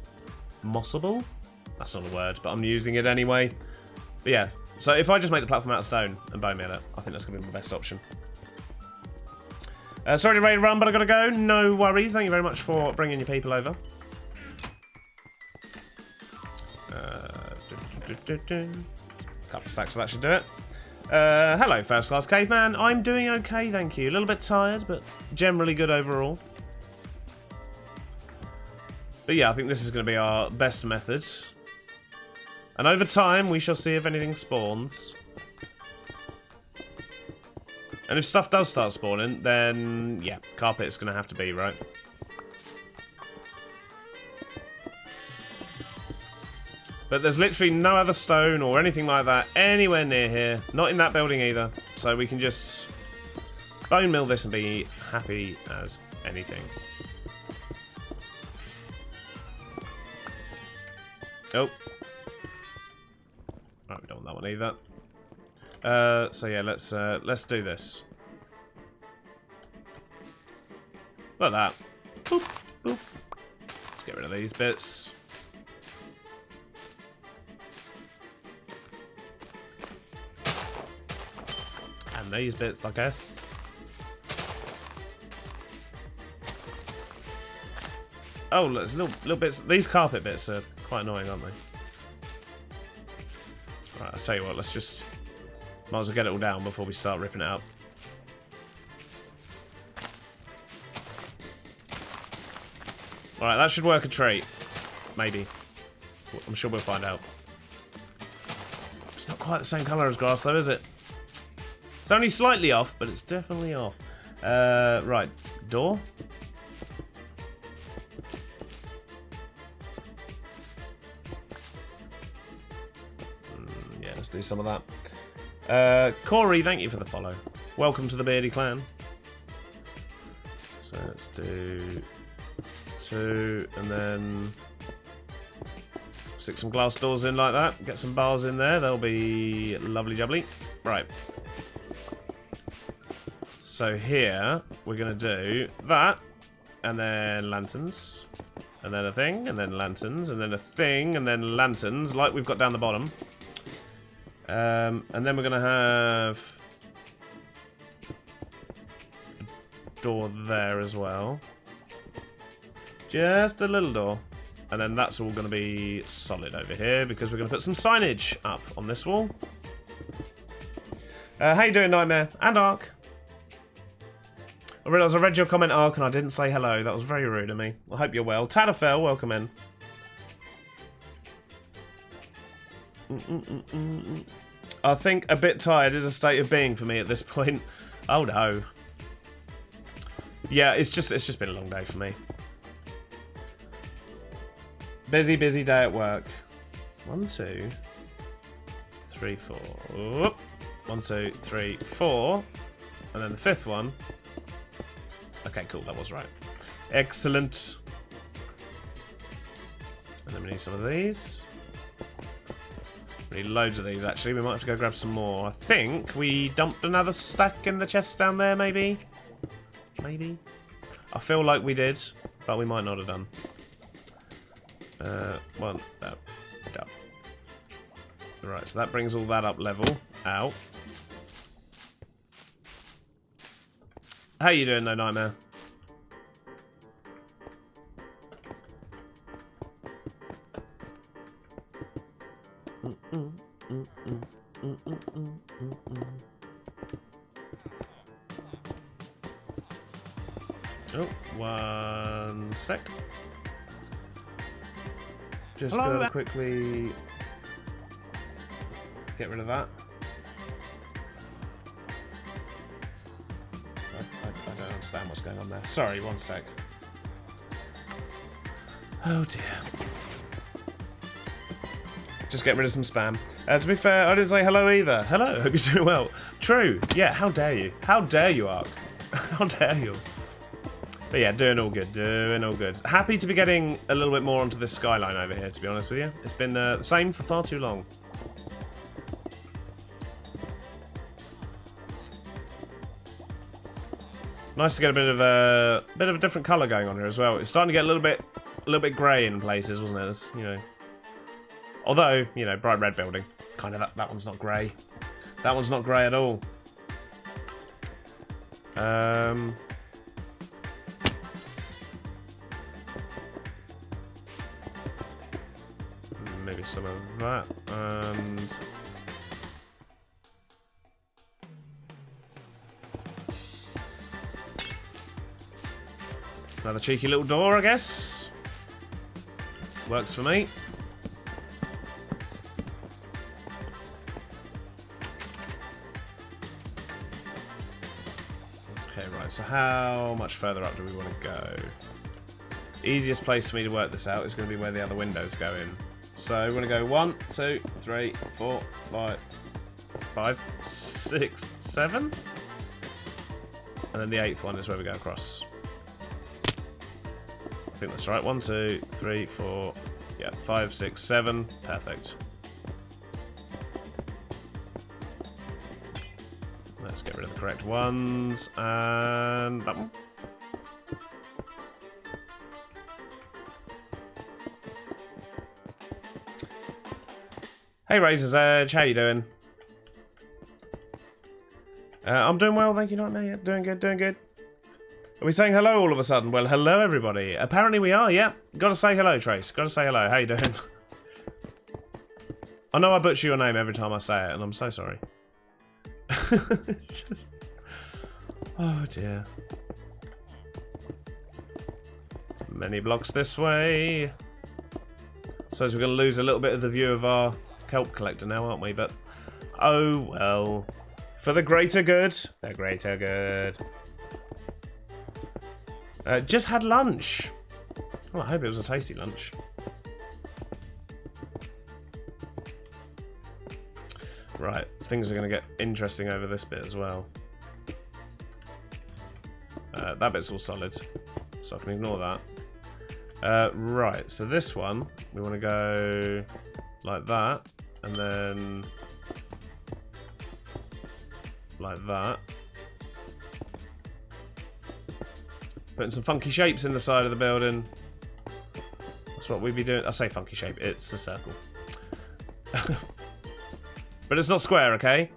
mossable. That's not a word, but I'm using it anyway. But yeah, so if I just make the platform out of stone and bone meal it, I think that's going to be my best option. Sorry to raid run, but I got to go. No worries. Thank you very much for bringing your people over. Couple of stacks, so that should do it. Hello, First Class Caveman. I'm doing okay, thank you. A little bit tired, but generally good overall. But yeah, I think this is going to be our best methods. And over time, we shall see if anything spawns. And if stuff does start spawning, then yeah, carpet's going to have to be, right? But there's literally no other stone or anything like that anywhere near here. Not in that building either. So we can just bone mill this and be happy as anything. Oh. Right, we don't want that one either. So yeah, let's do this. Like that. Boop, boop. Let's get rid of these bits. And these bits, I guess. Oh, there's little bits. These carpet bits are quite annoying, aren't they? Right, I'll tell you what. Let's just might as well get it all down before we start ripping it up. All right, that should work a treat. Maybe. I'm sure we'll find out. It's not quite the same colour as grass, though, is it? It's only slightly off, but it's definitely off. Right, door. Yeah, let's do some of that. Corey, thank you for the follow. Welcome to the Beardy Clan. So let's do 2, and then stick some glass doors in like that. Get some bars in there. They'll be lovely jubbly. Right. So here, we're going to do that, and then lanterns, and then a thing, and then lanterns, and then a thing, and then lanterns, like we've got down the bottom. And then we're going to have door there as well. Just a little door. And then that's all going to be solid over here because we're going to put some signage up on this wall. How you doing, Nightmare? And Ark? I realised I read your comment, Ark, and I didn't say hello. That was very rude of me. I hope you're well. Tadafel, welcome in. I think a bit tired is a state of being for me at this point. Oh no. Yeah, it's just been a long day for me. Busy day at work. 1, 2, 3, 4. Whoop. 1, 2, 3, 4. And then the 5th one. Okay, cool, that was right. Excellent. And then we need some of these. We need loads of these, actually. We might have to go grab some more. I think we dumped another stack in the chest down there, maybe? Maybe? I feel like we did, but we might not have done. One, no. Right, so that brings all that up level. Ow. How you doing, No Nightmare? Oh, 1 sec. Just gonna quickly get rid of that. I don't understand what's going on there. Sorry, 1 sec. Oh dear. Just get rid of some spam. To be fair, I didn't say hello either. Hello, hope you're doing well. True. Yeah, how dare you? How dare you, Ark? How dare you? But yeah, doing all good. Doing all good. Happy to be getting a little bit more onto this skyline over here, to be honest with you. It's been the same for far too long. Nice to get a bit of a different colour going on here as well. It's starting to get a little bit grey in places, wasn't it? It's, you know. Although, you know, bright red building. Kind of that one's not grey. That one's not grey at all. Maybe some of that, and another cheeky little door, I guess. Works for me. Okay, right, so how much further up do we want to go? Easiest place for me to work this out is going to be where the other windows go in. So we're going to go 1, 2, 3, 4, 5, 6, 7. And then the 8th one is where we go across. I think that's right. 1, 2, 3, 4, yeah, 5, 6, 7. Perfect. Let's get rid of the correct ones. And that one. Hey Razor's Edge, how you doing? I'm doing well, thank you, Nightmare. Yeah, doing good, doing good. Are we saying hello all of a sudden? Well, hello everybody. Apparently we are, yeah. Gotta say hello, Trace. Gotta say hello. How you doing? I know I butcher your name every time I say it, and I'm so sorry. It's just... Oh dear. Many blocks this way. Suppose we're going to lose a little bit of the view of our kelp collector now, aren't we? But, oh well. For the greater good. The greater good. Just had lunch. Well, I hope it was a tasty lunch. Right, things are going to get interesting over this bit as well. That bit's all solid, so I can ignore that. Right, so this one, we want to go like that, and then like that. Putting some funky shapes in the side of the building. That's what we'd be doing. I say funky shape, it's a circle. But it's not square, okay?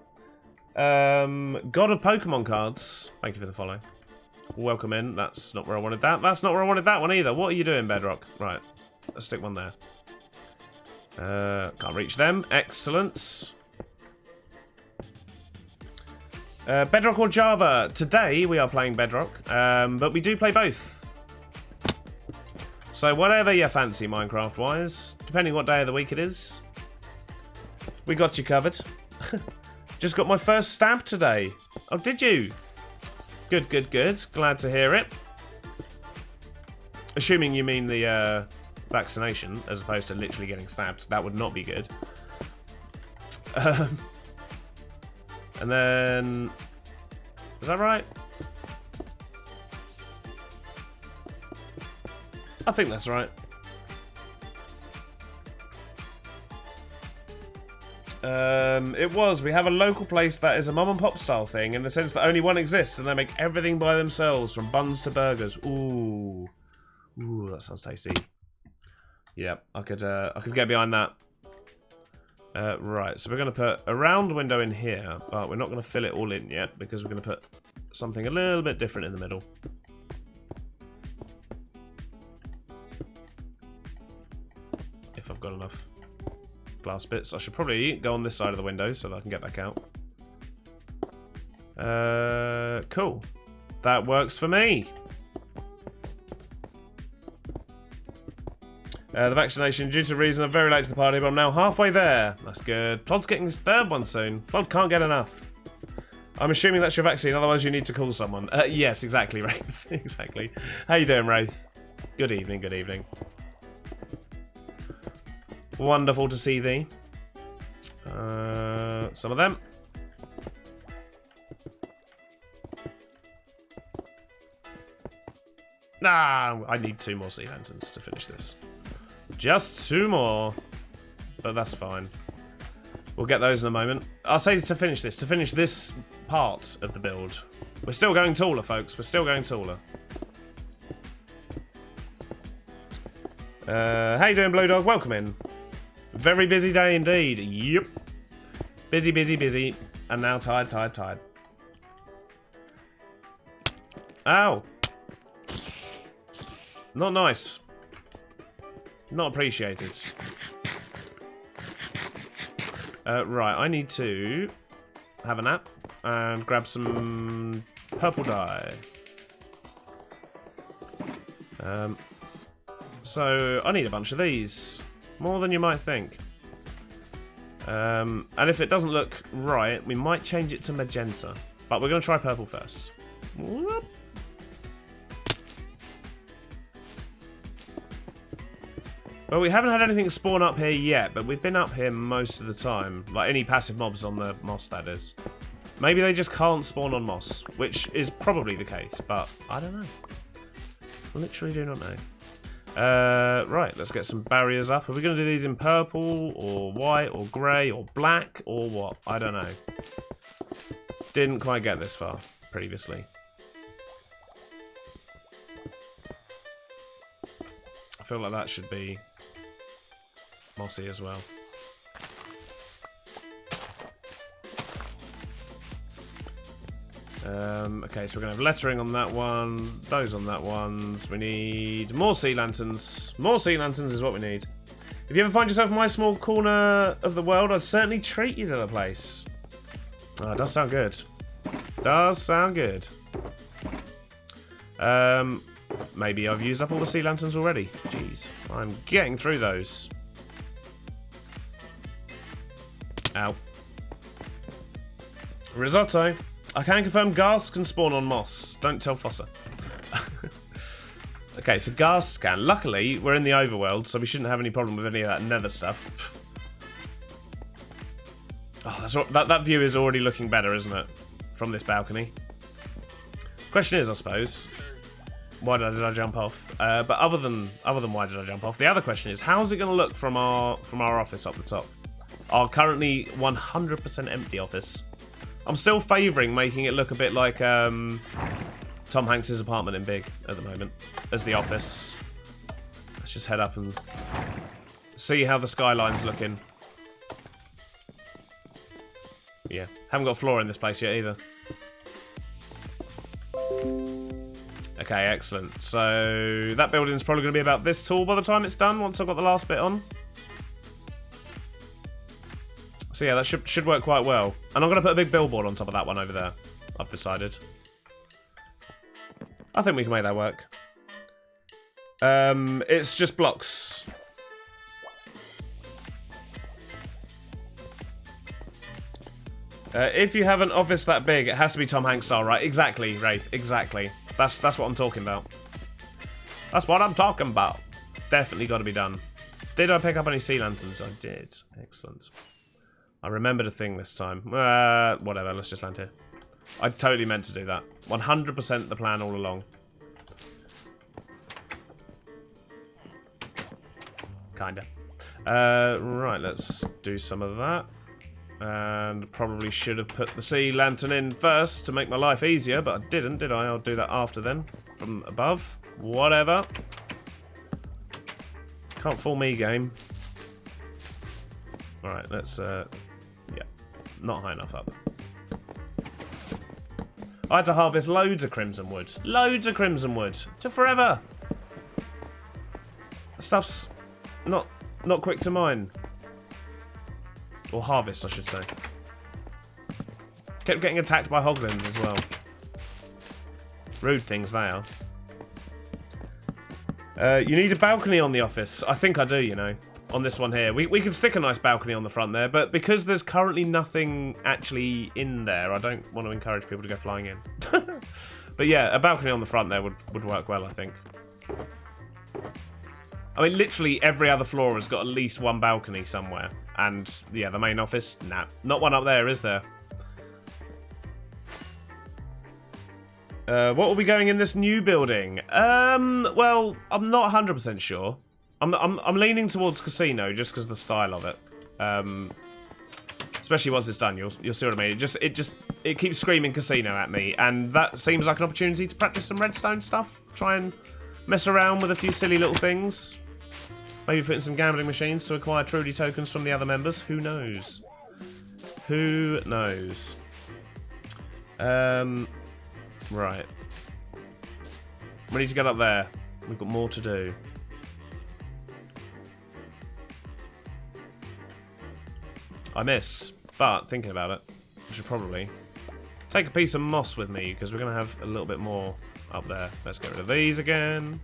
God of Pokemon cards. Thank you for the follow. welcome in. That's not where I wanted that. That's not where I wanted that one either. What are you doing, Bedrock? Right, let's stick one there. Can't reach them. Excellent. Bedrock or Java? Today we are playing Bedrock, but we do play both. So whatever you fancy Minecraft-wise, depending what day of the week it is, we got you covered. Just got my first stab today. Oh, did you? Good, good, good. Glad to hear it. Assuming you mean the vaccination, as opposed to literally getting stabbed. That would not be good. And then... Is that right? I think that's right. It was. We have a local place that is a mum and pop style thing in the sense that only one exists and they make everything by themselves from buns to burgers. Ooh. Ooh, that sounds tasty. Yeah, I could get behind that. Right, so we're going to put a round window in here, but we're not going to fill it all in yet because we're going to put something a little bit different in the middle. If I've got enough glass bits. I should probably go on this side of the window so that I can get back out. Cool. That works for me. The vaccination, due to reason, I'm very late to the party, but I'm now halfway there. That's good. Plod's getting his third one soon. Plod can't get enough. I'm assuming that's your vaccine, otherwise you need to call someone. Yes, exactly, Wraith. Exactly. How you doing, Wraith? Good evening, good evening. Wonderful to see thee. Some of them. Nah, I need 2 more sea lanterns to finish this. Just 2 more. But that's fine. We'll get those in a moment. I'll say to finish this part of the build. We're still going taller, folks. We're still going taller. How you doing, Blue Dog? Welcome in. Very busy day indeed. Yep. Busy, busy, busy. And now tired, tired, tired. Ow. Not nice. Not appreciated. Right, I need to have a nap and grab some purple dye. So I need a bunch of these. More than you might think. And if it doesn't look right, we might change it to magenta. But we're going to try purple first. Well, we haven't had anything spawn up here yet, but we've been up here most of the time. Like any passive mobs on the moss, that is. Maybe they just can't spawn on moss, which is probably the case, but I don't know. Literally do not know. Right, let's get some barriers up. Are we going to do these in purple, or white, or grey, or black, or what? I don't know. Didn't quite get this far previously. I feel like that should be mossy as well. Okay, so we're going to have lettering on that one, those on that one. We need more sea lanterns. More sea lanterns is what we need. If you ever find yourself in my small corner of the world, I'd certainly treat you to the place. Oh, it does sound good. Does sound good. Maybe I've used up all the sea lanterns already. Jeez, I'm getting through those. Ow. Risotto. I can confirm ghasts can spawn on moss. Don't tell Fossa. Okay, so ghasts can. Luckily, we're in the overworld, so we shouldn't have any problem with any of that nether stuff. Oh, that view is already looking better, isn't it? From this balcony. Question is, I suppose, why did I jump off? But other than why did I jump off, the other question is, how's it going to look from our office up the top? Our currently 100% empty office. I'm still favouring making it look a bit like Tom Hanks' apartment in Big at the moment, as the office. Let's just head up and see how the skyline's looking. Yeah, haven't got a floor in this place yet either. Okay, excellent. So that building's probably going to be about this tall by the time it's done, once I've got the last bit on. So yeah, that should work quite well. And I'm going to put a big billboard on top of that one over there, I've decided. I think we can make that work. It's just blocks. If you have an office that big, it has to be Tom Hanks style, right? Exactly, Wraith, exactly. That's what I'm talking about. That's what I'm talking about. Definitely got to be done. Did I pick up any sea lanterns? I did. Excellent. I remembered a thing this time. Whatever, let's just land here. I totally meant to do that. 100% the plan all along. Kinda. Right, let's do some of that. And probably should have put the sea lantern in first to make my life easier, but I didn't, did I? I'll do that after then. From above. Whatever. Can't fool me, game. Alright, let's, yeah. Not high enough up. I had to harvest loads of crimson wood. Loads of crimson wood. To forever. Stuff's not quick to mine. Or harvest, I should say. Kept getting attacked by hoglins as well. Rude things they are. You need a balcony on the office. I think I do, you know. On this one here. We can stick a nice balcony on the front there, but because there's currently nothing actually in there, I don't want to encourage people to go flying in. But yeah, a balcony on the front there would work well, I think. I mean, literally every other floor has got at least one balcony somewhere. And, yeah, the main office? Nah. Not one up there, is there? What will be going in this new building? Well, I'm not 100% sure. I'm leaning towards casino just because of the style of it. Especially once it's done, you'll see what I mean. It keeps screaming casino at me, and that seems like an opportunity to practice some redstone stuff. Try and mess around with a few silly little things. Maybe put in some gambling machines to acquire Trudy tokens from the other members. Who knows? Who knows? Right. We need to get up there. We've got more to do. I missed, but thinking about it, I should probably take a piece of moss with me because we're going to have a little bit more up there. Let's get rid of these again.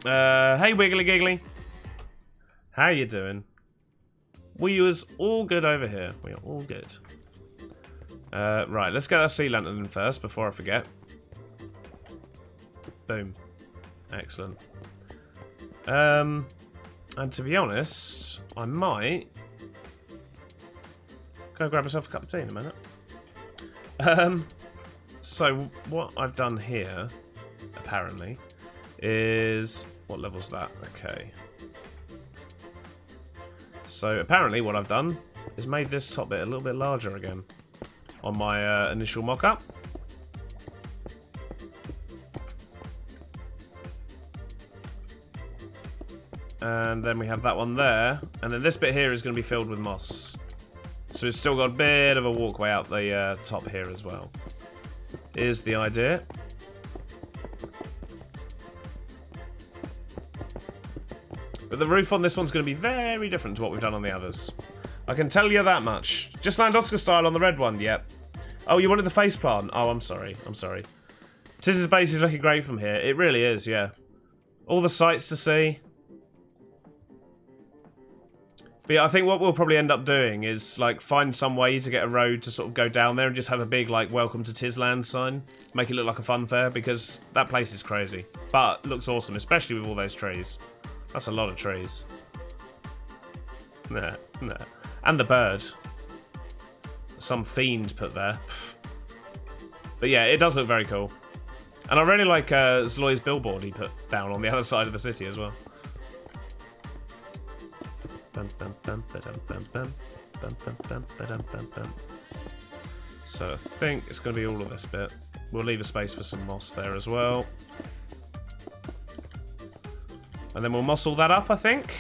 Hey Wiggly Giggly. How you doing? We was all good over here. We are all good. Right, let's get that sea lantern in first before I forget. Boom. Excellent. And to be honest, I might go grab myself a cup of tea in a minute. So what I've done here, apparently, is... What level's that? Okay. So apparently what I've done is made this top bit a little bit larger again on my initial mock-up. And then we have that one there. And then this bit here is going to be filled with moss. So we've still got a bit of a walkway out the top here as well. Is the idea. But the roof on this one's going to be very different to what we've done on the others. I can tell you that much. Just land Oscar style on the red one, yep. Oh, you wanted the face plant? Oh, I'm sorry. I'm sorry. Tiz's base is looking great from here. It really is, yeah. All the sights to see. But yeah, I think what we'll probably end up doing is, like, find some way to get a road to sort of go down there and just have a big, like, welcome to Tizland sign. Make it look like a fun fair, because that place is crazy. But looks awesome, especially with all those trees. That's a lot of trees. Nah. And the bird. Some fiend put there. But yeah, it does look very cool. And I really like Zloy's billboard he put down on the other side of the city as well. So I think it's going to be all of this bit. We'll leave a space for some moss there as well. And then we'll moss all that up, I think.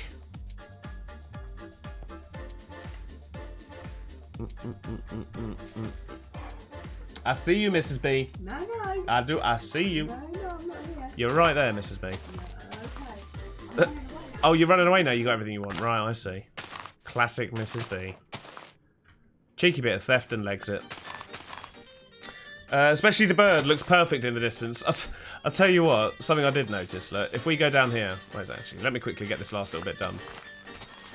I see you, Mrs. B. No. I do. I see you. No, I'm not here. You're right there, Mrs. B. Okay. Oh, you're running away now. You got everything you want. Right, I see. Classic Mrs. B. Cheeky bit of theft and legs it. Especially the bird looks perfect in the distance. I'll tell you what, something I did notice. Look, if we go down here, where's it actually? Let me quickly get this last little bit done.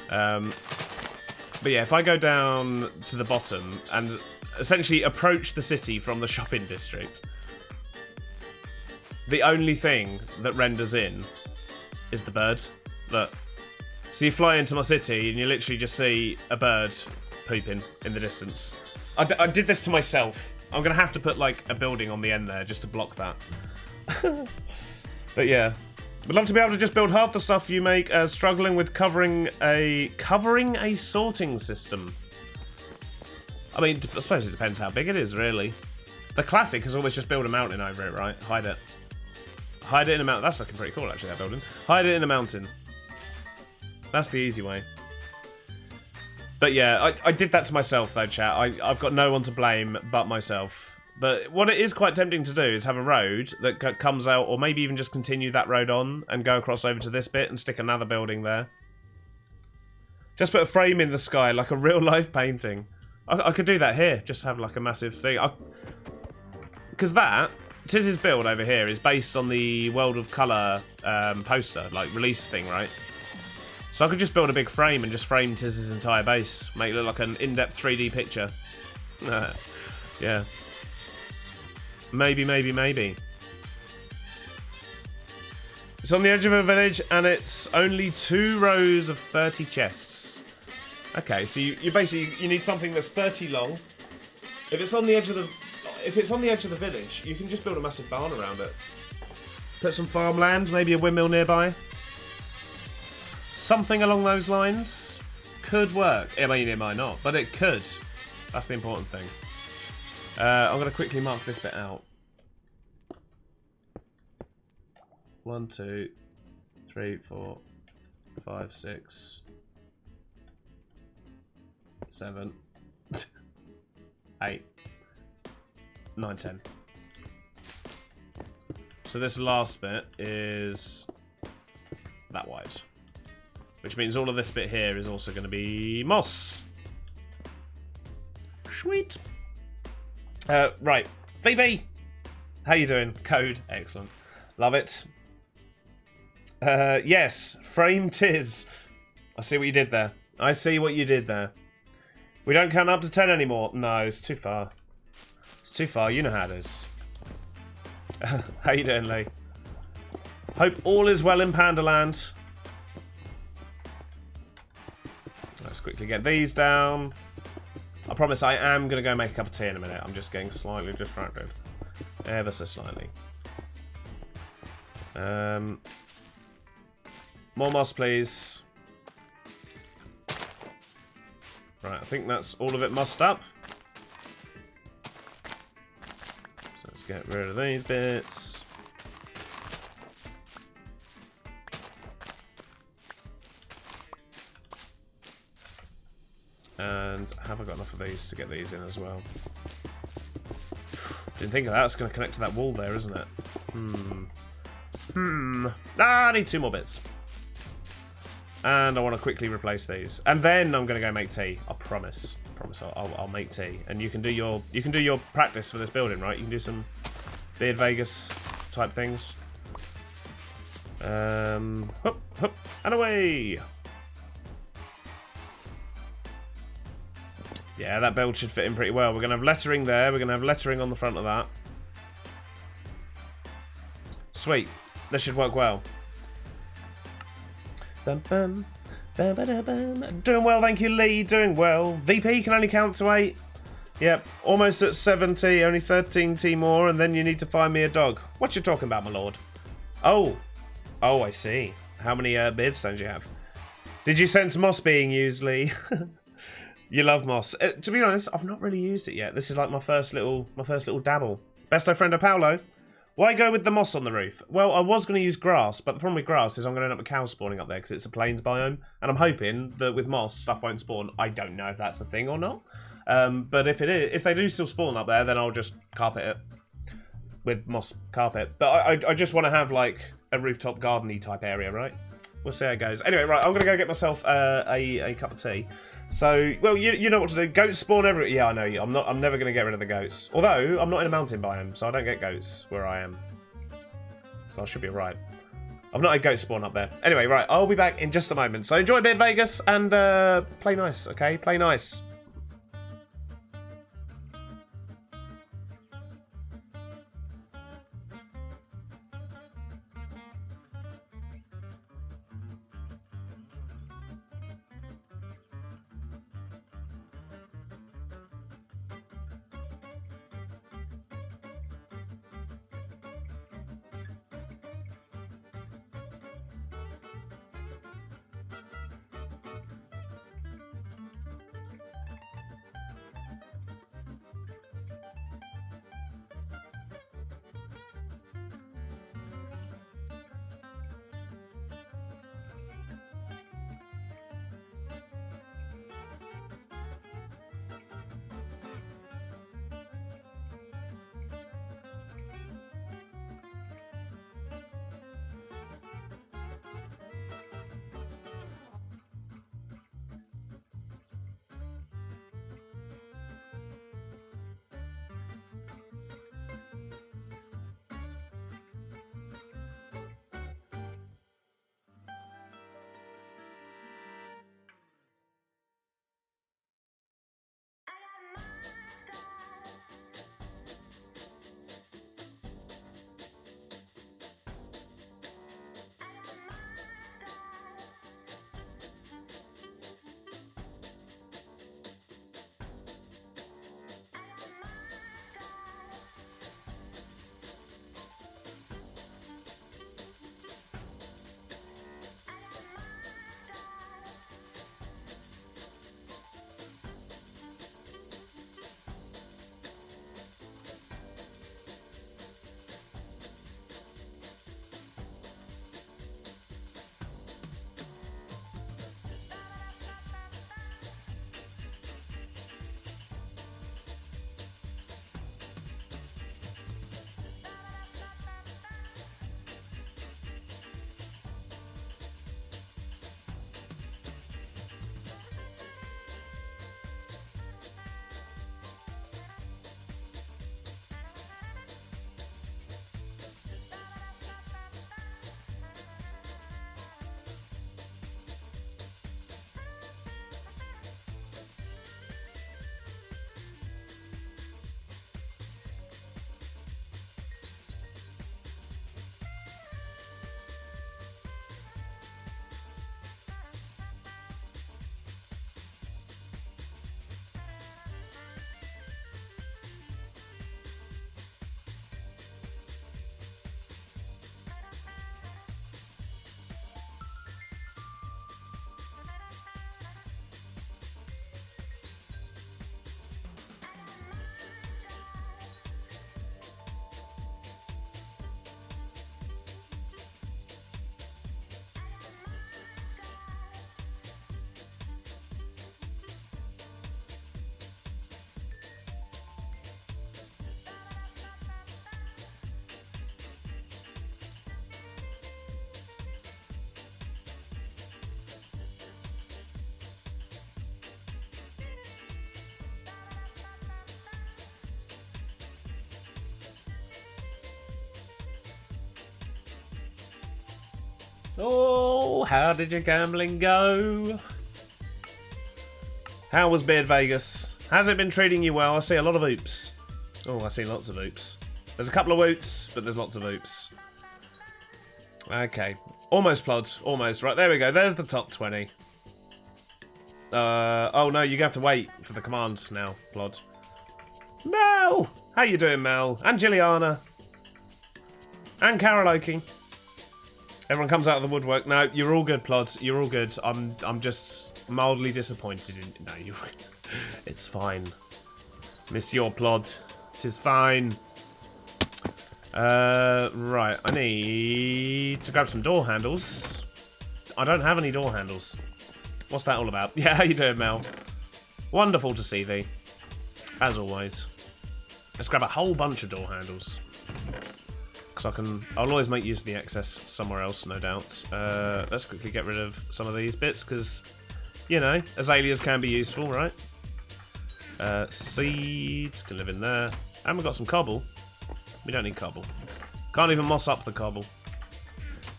But yeah, if I go down to the bottom and essentially approach the city from the shopping district, the only thing that renders in is the bird. Look. So you fly into my city and you literally just see a bird pooping in the distance. I did this to myself. I'm going to have to put like a building on the end there just to block that. But yeah. Would love to be able to just build half the stuff you make, struggling with covering a sorting system. I mean, I suppose it depends how big it is, really. The classic is always just build a mountain over it, right? Hide it. Hide it in a mountain. That's looking pretty cool, actually, that building. Hide it in a mountain. That's the easy way. But yeah, I did that to myself, though, chat. I've got no one to blame but myself. But what it is quite tempting to do is have a road that comes out, or maybe even just continue that road on and go across over to this bit and stick another building there. Just put a frame in the sky, like a real-life painting. I could do that here, just have like a massive thing. Because Tiz's build over here is based on the World of Colour poster, like release thing, right? So I could just build a big frame and just frame Tiz's entire base. Make it look like an in-depth 3D picture. Yeah. Maybe. It's on the edge of a village and it's only 2 rows of 30 chests. Okay, so you basically you need something that's 30 long. If it's on the edge of the village, you can just build a massive barn around it. Put some farmland, maybe a windmill nearby. Something along those lines could work. I mean, it might not, but it could. That's the important thing. I'm going to quickly mark this bit out. 1, 2, 3, 4, 5, 6, 7, 8, 9, 10. So this last bit is that wide. Which means all of this bit here is also going to be moss. Sweet. Right. VB! How you doing? Code. Excellent. Love it. Yes. Frame Tiz. I see what you did there. I see what you did there. We don't count up to 10 anymore. No, it's too far. It's too far. You know how it is. How you doing, Lee? Hope all is well in Pandaland. Let's quickly get these down. I promise I am going to go make a cup of tea in a minute. I'm just getting slightly distracted. Ever so slightly. More moss, please. Right, I think that's all of it mussed up. So let's get rid of these bits. And have I got enough of these to get these in as well? Didn't think of that. It's going to connect to that wall there, isn't it? Ah, I need 2 more bits. And I want to quickly replace these. And then I'm going to go make tea. I promise. I promise I'll make tea. And you can do your practice for this building, right? You can do some Beard Vegas type things. Hup, hup, and away! Yeah, that build should fit in pretty well. We're going to have lettering there. We're going to have lettering on the front of that. Sweet. This should work well. Bum, bum, bum, ba, bum. Doing well, thank you, Lee. Doing well. VP can only count to 8. Yep, almost at 70. Only 13 T more, and then you need to find me a dog. What you talking about, my lord? Oh. Oh, I see. How many beardstones you have? Did you sense moss being used, Lee? You love moss. To be honest, I've not really used it yet. This is like my first little dabble. Besto friendo Paolo. Why go with the moss on the roof? Well, I was going to use grass, but the problem with grass is I'm going to end up with cows spawning up there because it's a plains biome, and I'm hoping that with moss stuff won't spawn. I don't know if that's a thing or not. But if they do still spawn up there, then I'll just carpet it with moss carpet. But I just want to have like a rooftop garden-y type area, right? We'll see how it goes. Anyway, right, I'm gonna go get myself a cup of tea. So, well, you know what to do. Goats spawn everywhere. Yeah, I know. I'm never gonna get rid of the goats. Although I'm not in a mountain biome, so I don't get goats where I am. So I should be alright. I've not had goats spawn up there. Anyway, right, I'll be back in just a moment. So enjoy a bit of Vegas and play nice, okay? Play nice. Oh, how did your gambling go? How was Beard Vegas? Has it been treating you well? I see a lot of oops. Oh, I see lots of oops. There's a couple of oops, but there's lots of oops. Okay. Almost plod. Almost. Right, there we go. There's the top 20. Oh no, you have to wait for the command now, plod. Mel! How you doing, Mel? And Gilliana. And Karaoke. Everyone comes out of the woodwork. No, you're all good, plod. You're all good. I'm just mildly disappointed in... No, you... It's fine. Miss your plod. Tis fine. Right. I need to grab some door handles. I don't have any door handles. What's that all about? Yeah, how you doing, Mel? Wonderful to see thee. as always. Let's grab a whole bunch of door handles. Because I'll always make use of the excess somewhere else, no doubt. Let's quickly get rid of some of these bits, because, you know, azaleas can be useful, right? Seeds can live in there. And we've got some cobble. We don't need cobble. Can't even moss up the cobble.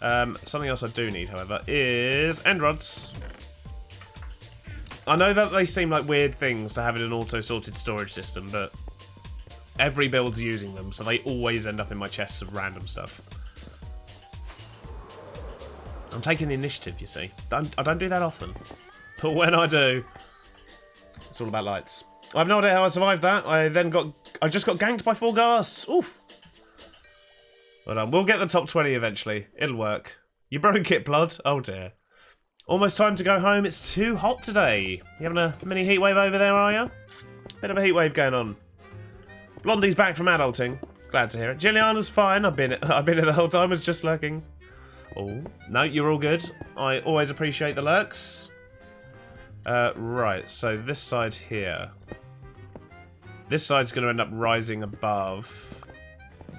Something else I do need, however, is end rods. I know that they seem like weird things to have in an auto-sorted storage system, but every build's using them, so they always end up in my chests of random stuff. I'm taking the initiative, you see. I don't do that often. But when I do, it's all about lights. I have no idea how I survived that. I just got ganked by 4 ghasts. Oof. But we'll get the top 20 eventually. It'll work. You broke it, blood. Oh dear. Almost time to go home. It's too hot today. You having a mini heatwave over there, are you? Bit of a heatwave going on. Blondie's back from adulting. Glad to hear it. Gilliana's fine. I've been here the whole time. Was just lurking. Oh no, you're all good. I always appreciate the lurks. Right. So this side here. This side's going to end up rising above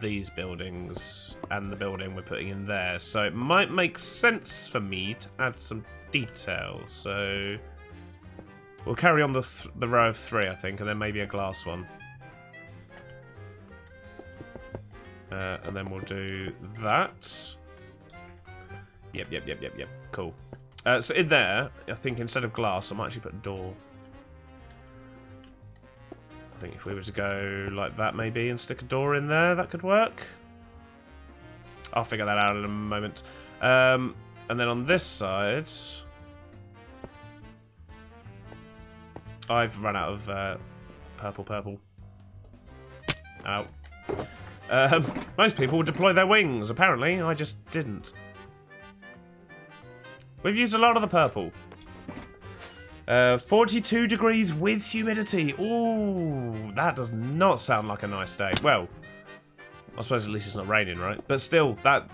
these buildings and the building we're putting in there. So it might make sense for me to add some detail. So we'll carry on the row of 3, I think, and then maybe a glass one. And then we'll do that. Yep. Cool. So in there, I think instead of glass, I might actually put a door. I think if we were to go like that maybe and stick a door in there, that could work. I'll figure that out in a moment. And then on this side, I've run out of purple. Ow. Most people would deploy their wings. Apparently, I just didn't. We've used a lot of the purple. 42 degrees with humidity. Ooh, that does not sound like a nice day. Well, I suppose at least it's not raining, right? But still, that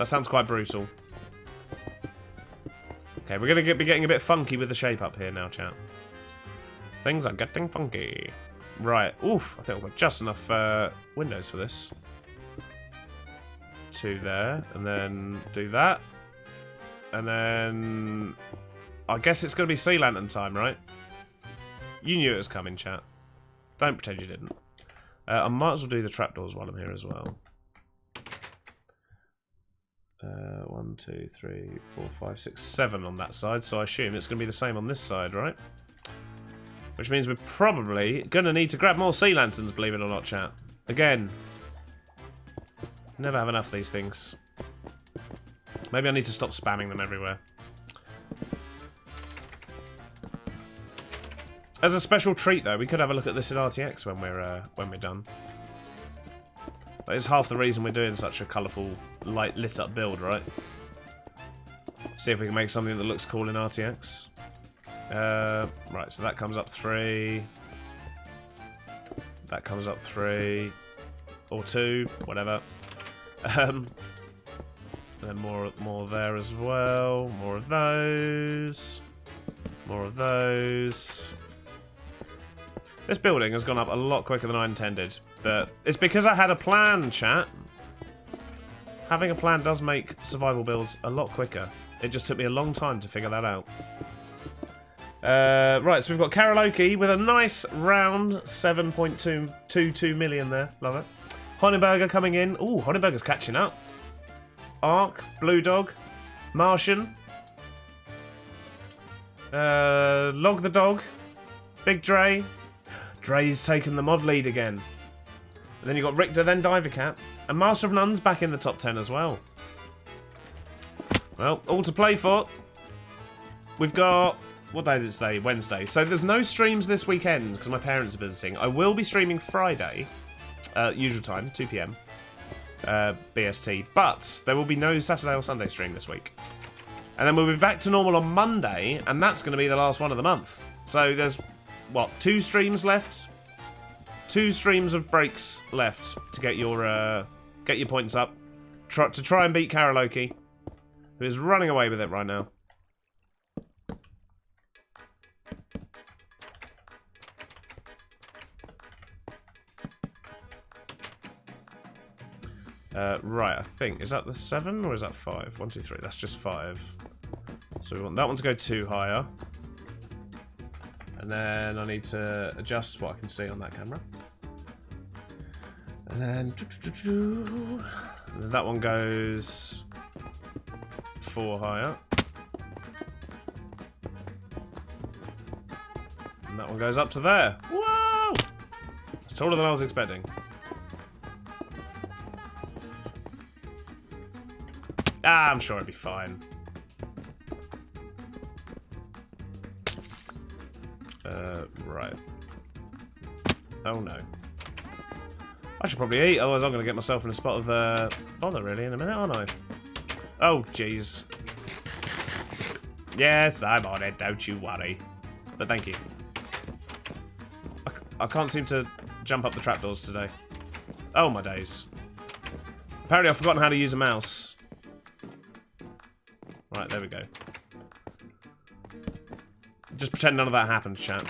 sounds quite brutal. Okay, we're going to be getting a bit funky with the shape up here now, chat. Things are getting funky. Right, oof, I think I've got just enough windows for this. 2 there, and then do that. And then I guess it's going to be sea lantern time, right? You knew it was coming, chat. Don't pretend you didn't. I might as well do the trapdoors while I'm here as well. 1, 2, 3, 4, 5, 6, 7 on that side, so I assume it's going to be the same on this side, right? Which means we're probably going to need to grab more sea lanterns, believe it or not, chat. Again. Never have enough of these things. Maybe I need to stop spamming them everywhere. As a special treat, though, we could have a look at this in RTX when we're done. That is half the reason we're doing such a colourful, lit up build, right? See if we can make something that looks cool in RTX. Right, so that comes up 3. That comes up 3. Or 2, whatever. And then more there as well. More of those. More of those. This building has gone up a lot quicker than I intended. But it's because I had a plan, chat. Having a plan does make survival builds a lot quicker. It just took me a long time to figure that out. Right, so we've got karaoke with a nice round 7.222 million there. Love it. Honeyburger coming in. Ooh, Honeyburger's catching up. Ark, Blue Dog, Martian, Log the Dog, Big Dre. Dre's taken the mod lead again. And then you've got Richter, then Divercat. And Master of None's back in the top 10 as well. Well, all to play for. We've got... What day does it say? Wednesday. So there's no streams this weekend because my parents are visiting. I will be streaming Friday. Usual time, 2 PM. BST. But there will be no Saturday or Sunday stream this week. And then we'll be back to normal on Monday. And that's going to be the last one of the month. So there's, what, 2 streams left? 2 streams of breaks left to get your points up. To try and beat Karaoke, who is running away with it right now. Right, I think. Is that the 7 or is that 5? 1, 2, 3. That's just 5. So we want that one to go 2 higher. And then I need to adjust what I can see on that camera. And then that one goes 4 higher. And that one goes up to there. Whoa! It's taller than I was expecting. Ah, I'm sure it'll be fine. Right. Oh no. I should probably eat, otherwise I'm going to get myself in a spot of bother really in a minute, aren't I? Oh, jeez. Yes, I'm on it, don't you worry. But thank you. I can't seem to jump up the trapdoors today. Oh my days. Apparently I've forgotten how to use a mouse. Right, there we go. Just pretend none of that happened, chat.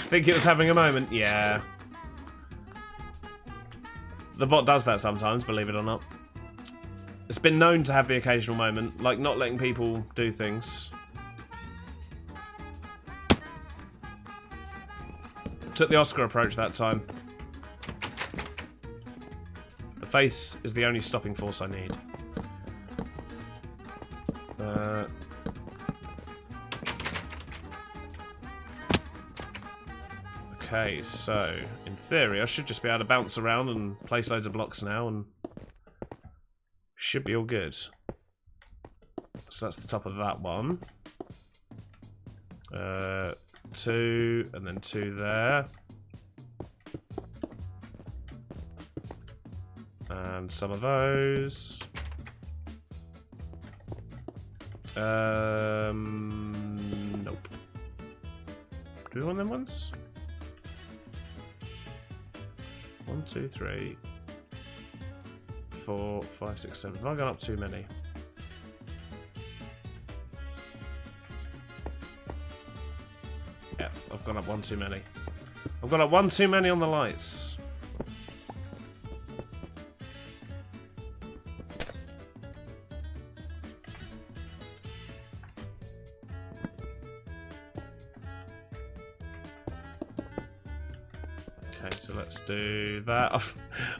Think it was having a moment? Yeah. The bot does that sometimes, believe it or not. It's been known to have the occasional moment, like not letting people do things. Took the Oscar approach that time. The face is the only stopping force I need. Okay, so in theory I should just be able to bounce around and place loads of blocks now and should be all good. So that's the top of that one. 2 and then 2 there. And some of those. Nope. Do we want them ones? 1, 2, 3, 4, 5, 6, 7. Have I gone up too many? Yeah, I've gone up 1 too many. I've gone up 1 too many on the lights. Okay, so let's do that. I'll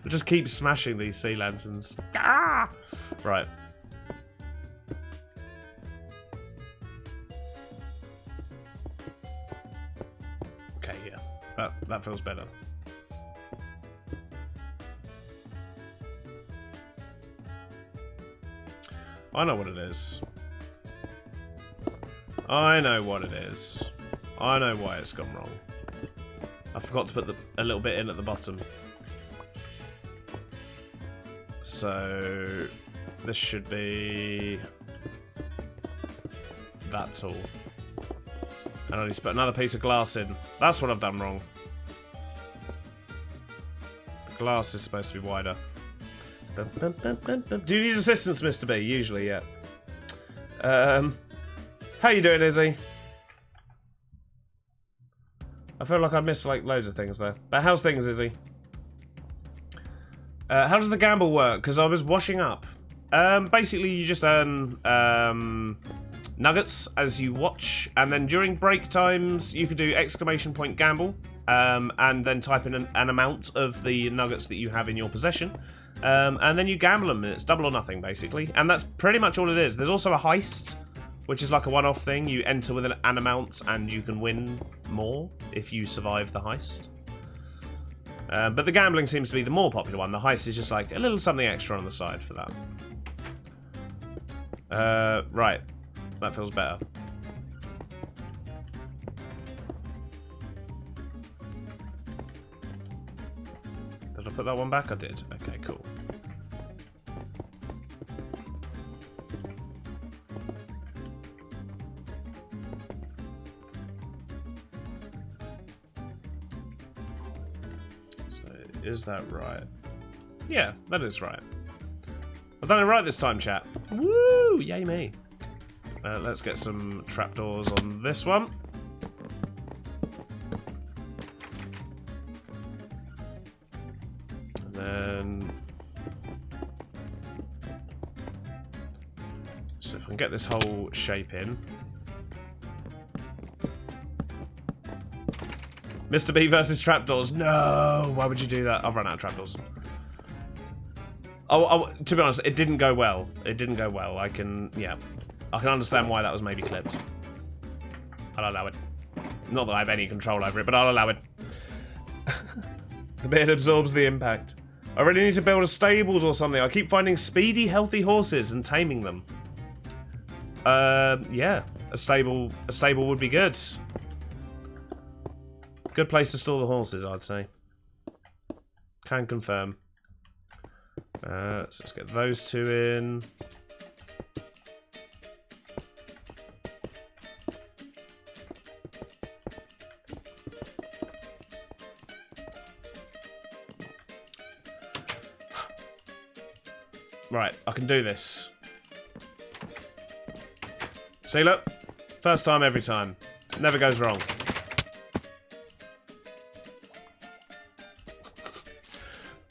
just keep smashing these sea lanterns. Ah! Right. Okay, yeah. That feels better. I know what it is. I know what it is. I know why it's gone wrong. I forgot to put a little bit in at the bottom. So this should be that tall. And I need to put another piece of glass in. That's what I've done wrong. The glass is supposed to be wider. Do you need assistance, Mr. B? Usually, yeah. How you doing, Izzy? I feel like I missed like loads of things there. But how's things, Izzy? How does the gamble work? Because I was washing up. Basically, you just earn nuggets as you watch, and then during break times, you could do ! gamble, and then type in an amount of the nuggets that you have in your possession, and then you gamble them, and it's double or nothing, basically. And that's pretty much all it is. There's also a heist, which is like a one-off thing. You enter with an amount, and you can win more if you survive the heist. But the gambling seems to be the more popular one. The heist is just like a little something extra on the side for that. Right. That feels better. Did I put that one back? I did. Okay, cool. Is that right? Yeah, that is right. I've done it right this time, chat. Woo! Yay me. Let's get some trapdoors on this one. So if I can get this whole shape in. Mr. B versus trapdoors. No! Why would you do that? I've run out of trapdoors. Oh, to be honest, it didn't go well. It didn't go well. I can understand why that was maybe clipped. I'll allow it. Not that I have any control over it, but I'll allow it. The bit absorbs the impact. I really need to build a stables or something. I keep finding speedy, healthy horses and taming them. Yeah, a stable would be good. Good place to store the horses, I'd say. Can confirm. So let's get those two in. Right, I can do this. See, look. First time, every time. Never goes wrong.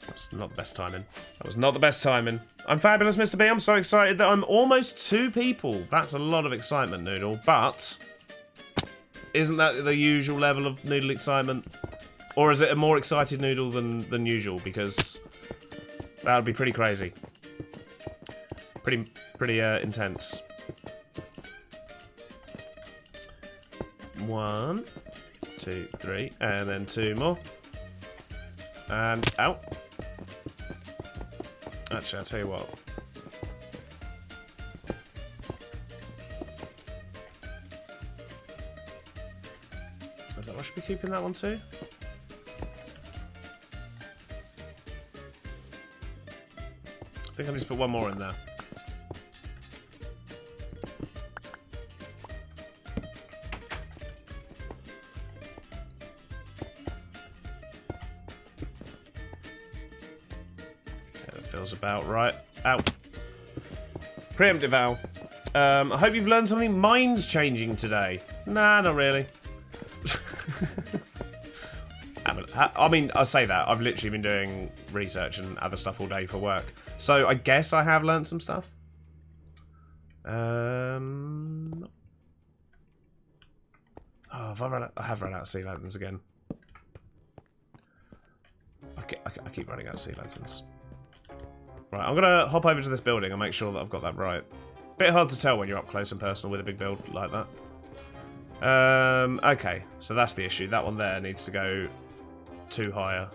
That's not the best timing. That was not the best timing. I'm fabulous, Mr. B. I'm so excited that I'm almost 2 people. That's a lot of excitement, Noodle. But isn't that the usual level of Noodle excitement? Or is it a more excited Noodle than usual? Because that would be pretty crazy. Pretty intense. 1, 2, 3, and then 2 more. And out. Actually, I'll tell you what. Is that I should be keeping that one too? I think I need to put one more in there. Feels about right. Out. Preemptive owl. I hope you've learned something mind-changing today. Nah, not really. I mean, I say that. I've literally been doing research and other stuff all day for work. So I guess I have learned some stuff. Oh, I have run out of sea lanterns again. I keep running out of sea lanterns. Right, I'm gonna hop over to this building and make sure that I've got that right. Bit hard to tell when you're up close and personal with a big build like that. Okay, so that's the issue. That one there needs to go 2 higher.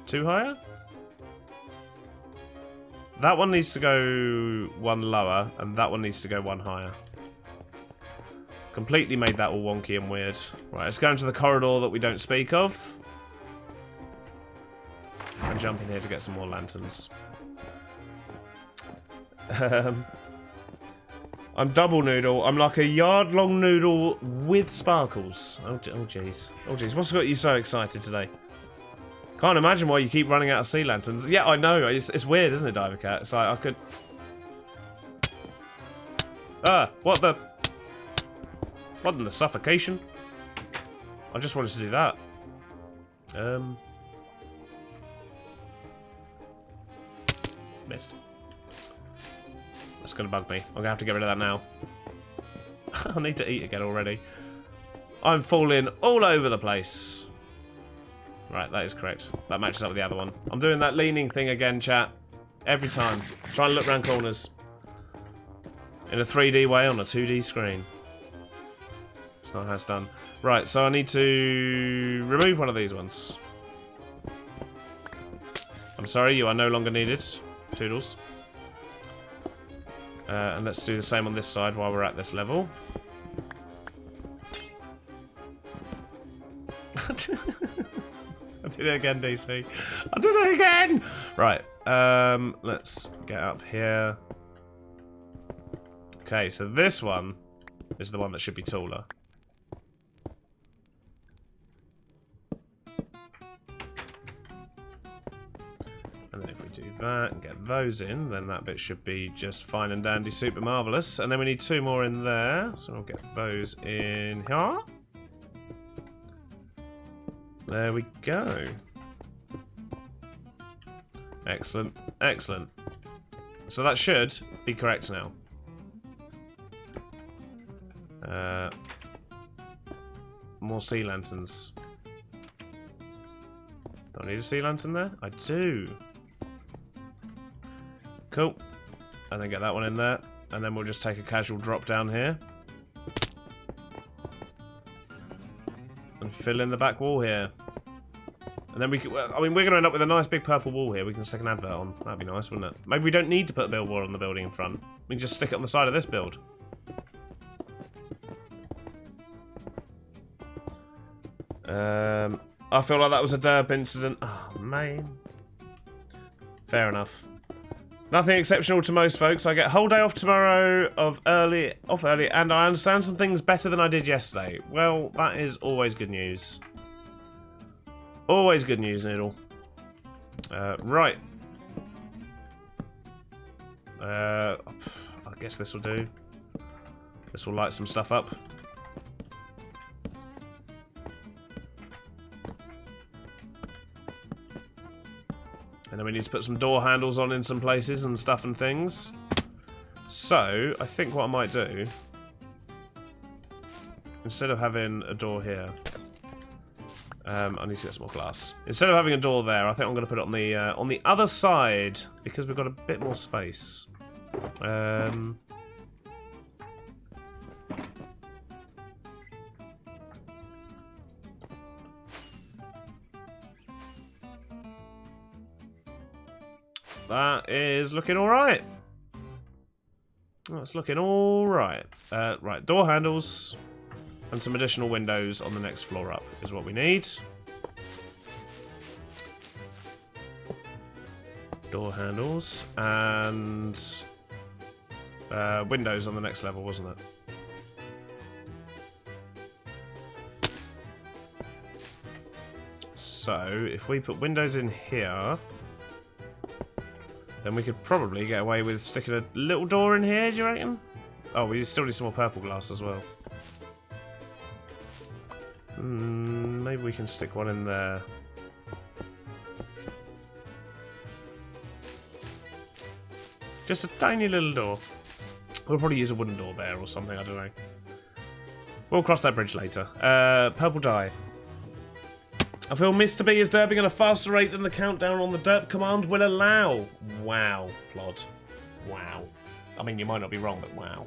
2 higher? That one needs to go 1 lower, and that one needs to go 1 higher. Completely made that all wonky and weird. Right, let's go into the corridor that we don't speak of. And jump in here to get some more lanterns. I'm double noodle. I'm like a yard-long noodle with sparkles. Oh jeez. Oh jeez. What's got you so excited today? Can't imagine why you keep running out of sea lanterns. Yeah, I know. It's weird, isn't it, Diver Cat? It's like I could. Ah, what the? What in the suffocation? I just wanted to do that. Missed. That's gonna bug me. I'm gonna have to get rid of that now. I need to eat again already. I'm falling all over the place. Right, that is correct. That matches up with the other one. I'm doing that leaning thing again, chat. Every time. Trying to look around corners. In a 3D way on a 2D screen. It's not how it's done. Right, so I need to remove one of these ones. I'm sorry, you are no longer needed. Toodles. And let's do the same on this side while we're at this level. I did it again, DC. I did it again! Right, let's get up here. Okay, so this one is the one that should be taller. And then if we do that and get those in, then that bit should be just fine and dandy, super marvellous. And then we need 2 more in there, so we'll get those in here. There we go. Excellent, excellent. So that should be correct now. More sea lanterns. Do I need a sea lantern there? I do. Cool. And then get that one in there. And then we'll just take a casual drop down here. And fill in the back wall here. And then we can, I mean, we're going to end up with a nice big purple wall here we can stick an advert on. That'd be nice, wouldn't it? Maybe we don't need to put a billboard on the building in front. We can just stick it on the side of this build. I feel like that was a derp incident. Oh, man. Fair enough. Nothing exceptional to most folks. I get a whole day off tomorrow off early, and I understand some things better than I did yesterday. Well, that is always good news. Always good news, Noodle. Right. I guess this will do. This will light some stuff up. And then we need to put some door handles on in some places and stuff and things. So, I think what I might do, instead of having a door here, I need to get some more glass. Instead of having a door there, I think I'm going to put it on the other side because we've got a bit more space. That is looking alright. That's looking alright. Right, door handles and some additional windows on the next floor up is what we need. Door handles and windows on the next level, wasn't it? So, if we put windows in here, then we could probably get away with sticking a little door in here, do you reckon? Oh, we still need some more purple glass as well. Maybe we can stick one in there. Just a tiny little door. We'll probably use a wooden door there or something, I don't know. We'll cross that bridge later. Purple dye. I feel Mr. B is derping at a faster rate than the countdown on the derp command will allow. Wow, Plod. Wow. I mean, you might not be wrong, but wow.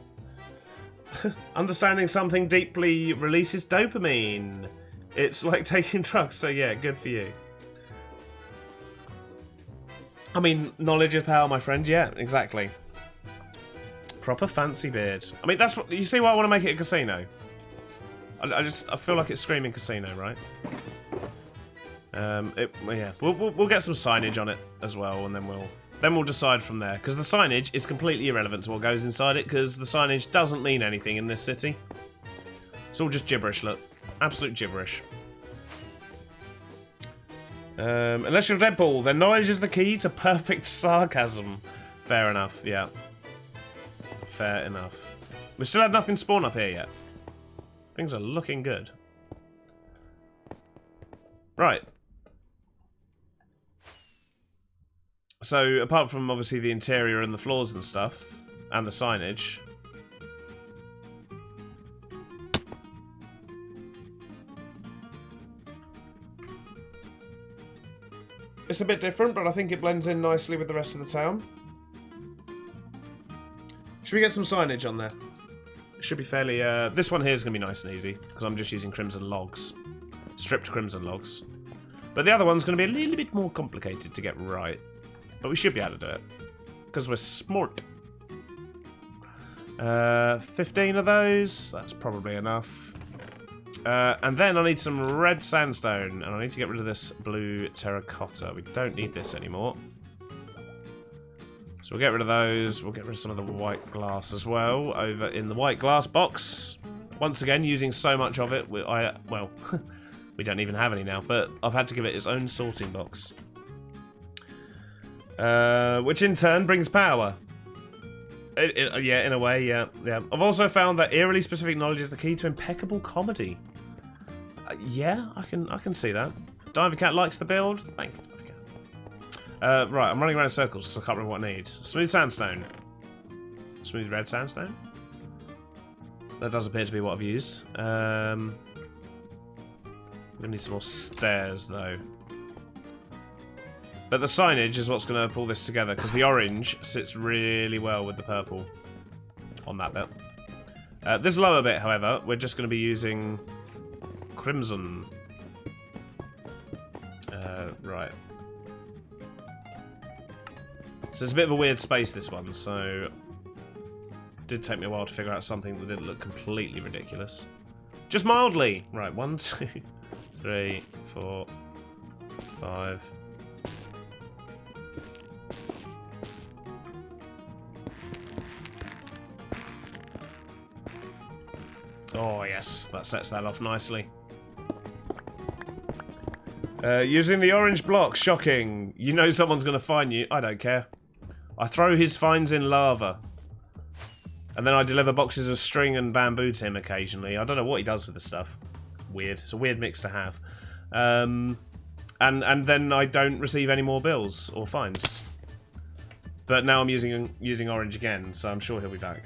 Understanding something deeply releases dopamine. It's like taking drugs, so yeah, good for you. I mean, knowledge is power, my friend. Yeah, exactly. Proper fancy beard. I mean, that's what you see. Why I want to make it a casino. I feel like it's screaming casino, right? Yeah, we'll get some signage on it as well, and then we'll decide from there. Because the signage is completely irrelevant to what goes inside it, because the signage doesn't mean anything in this city. It's all just gibberish. Look, absolute gibberish. Unless you're Deadpool, then knowledge is the key to perfect sarcasm. Fair enough. Yeah. Fair enough. We still have nothing spawn up here yet. Things are looking good. Right. So, apart from obviously the interior and the floors and stuff, and the signage, it's a bit different, but I think it blends in nicely with the rest of the town. Should we get some signage on there? It should be fairly... this one here is going to be nice and easy, because I'm just using crimson logs. Stripped crimson logs. But the other one's going to be a little bit more complicated to get right. But we should be able to do it. Because we're smart. 15 of those. That's probably enough. And then I need some red sandstone. And I need to get rid of this blue terracotta. We don't need this anymore. So we'll get rid of those. We'll get rid of some of the white glass as well. Over in the white glass box. Once again, using so much of it. Well, we don't even have any now. But I've had to give it its own sorting box. Which in turn brings power. Yeah, in a way, yeah. I've also found that eerily specific knowledge is the key to impeccable comedy. Yeah, I can see that. Diver Cat likes the build. Thank you, Diver Cat. Right, I'm running around in circles because I can't remember what I need. Smooth sandstone. Smooth red sandstone. That does appear to be what I've used. We need some more stairs, though. But the signage is what's going to pull this together, because the orange sits really well with the purple on that bit. This lower bit, however, we're just going to be using crimson. Right. So it's a bit of a weird space, this one, so... It did take me a while to figure out something that didn't look completely ridiculous. Just mildly! Right, 1, 2, 3, 4, 5... Oh yes, that sets that off nicely. Using the orange block, shocking. You know someone's going to find you. I don't care. I throw his finds in lava. And then I deliver boxes of string and bamboo to him occasionally. I don't know what he does with the stuff. Weird. It's a weird mix to have. And then I don't receive any more bills or fines. But now I'm using orange again, so I'm sure he'll be back.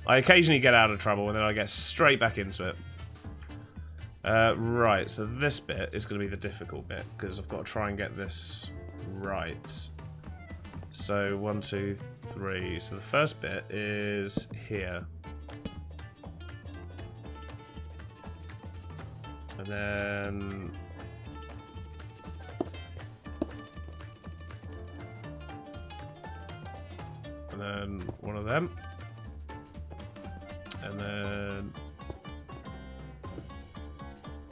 I occasionally get out of trouble and then I get straight back into it. Right, so this bit is going to be the difficult bit because I've got to try and get this right. So 1, 2, 3. So the first bit is here. And then... And then one of them. And then...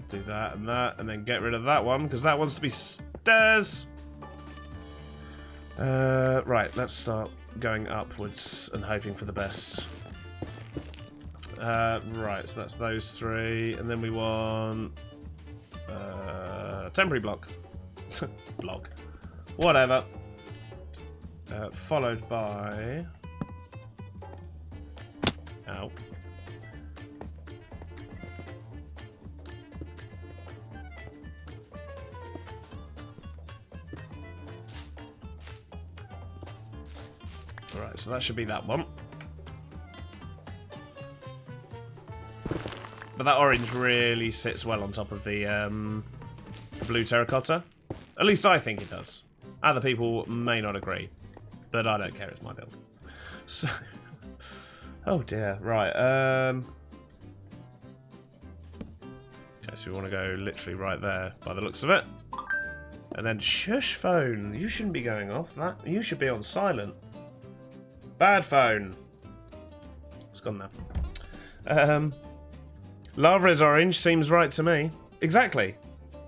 Do that, and then get rid of that one, because that wants to be stairs! Right, let's start going upwards and hoping for the best. Right, so that's those 3, and then we want... temporary block. Block. Whatever. Followed by... Ow. Alright, so that should be that one. But that orange really sits well on top of the blue terracotta. At least I think it does. Other people may not agree. But I don't care, it's my build. So... Oh dear, right. Yeah, so we want to go literally right there, by the looks of it. And then, shush phone, you shouldn't be going off that. You should be on silent. Bad phone. It's gone now. Lava is orange, seems right to me. Exactly.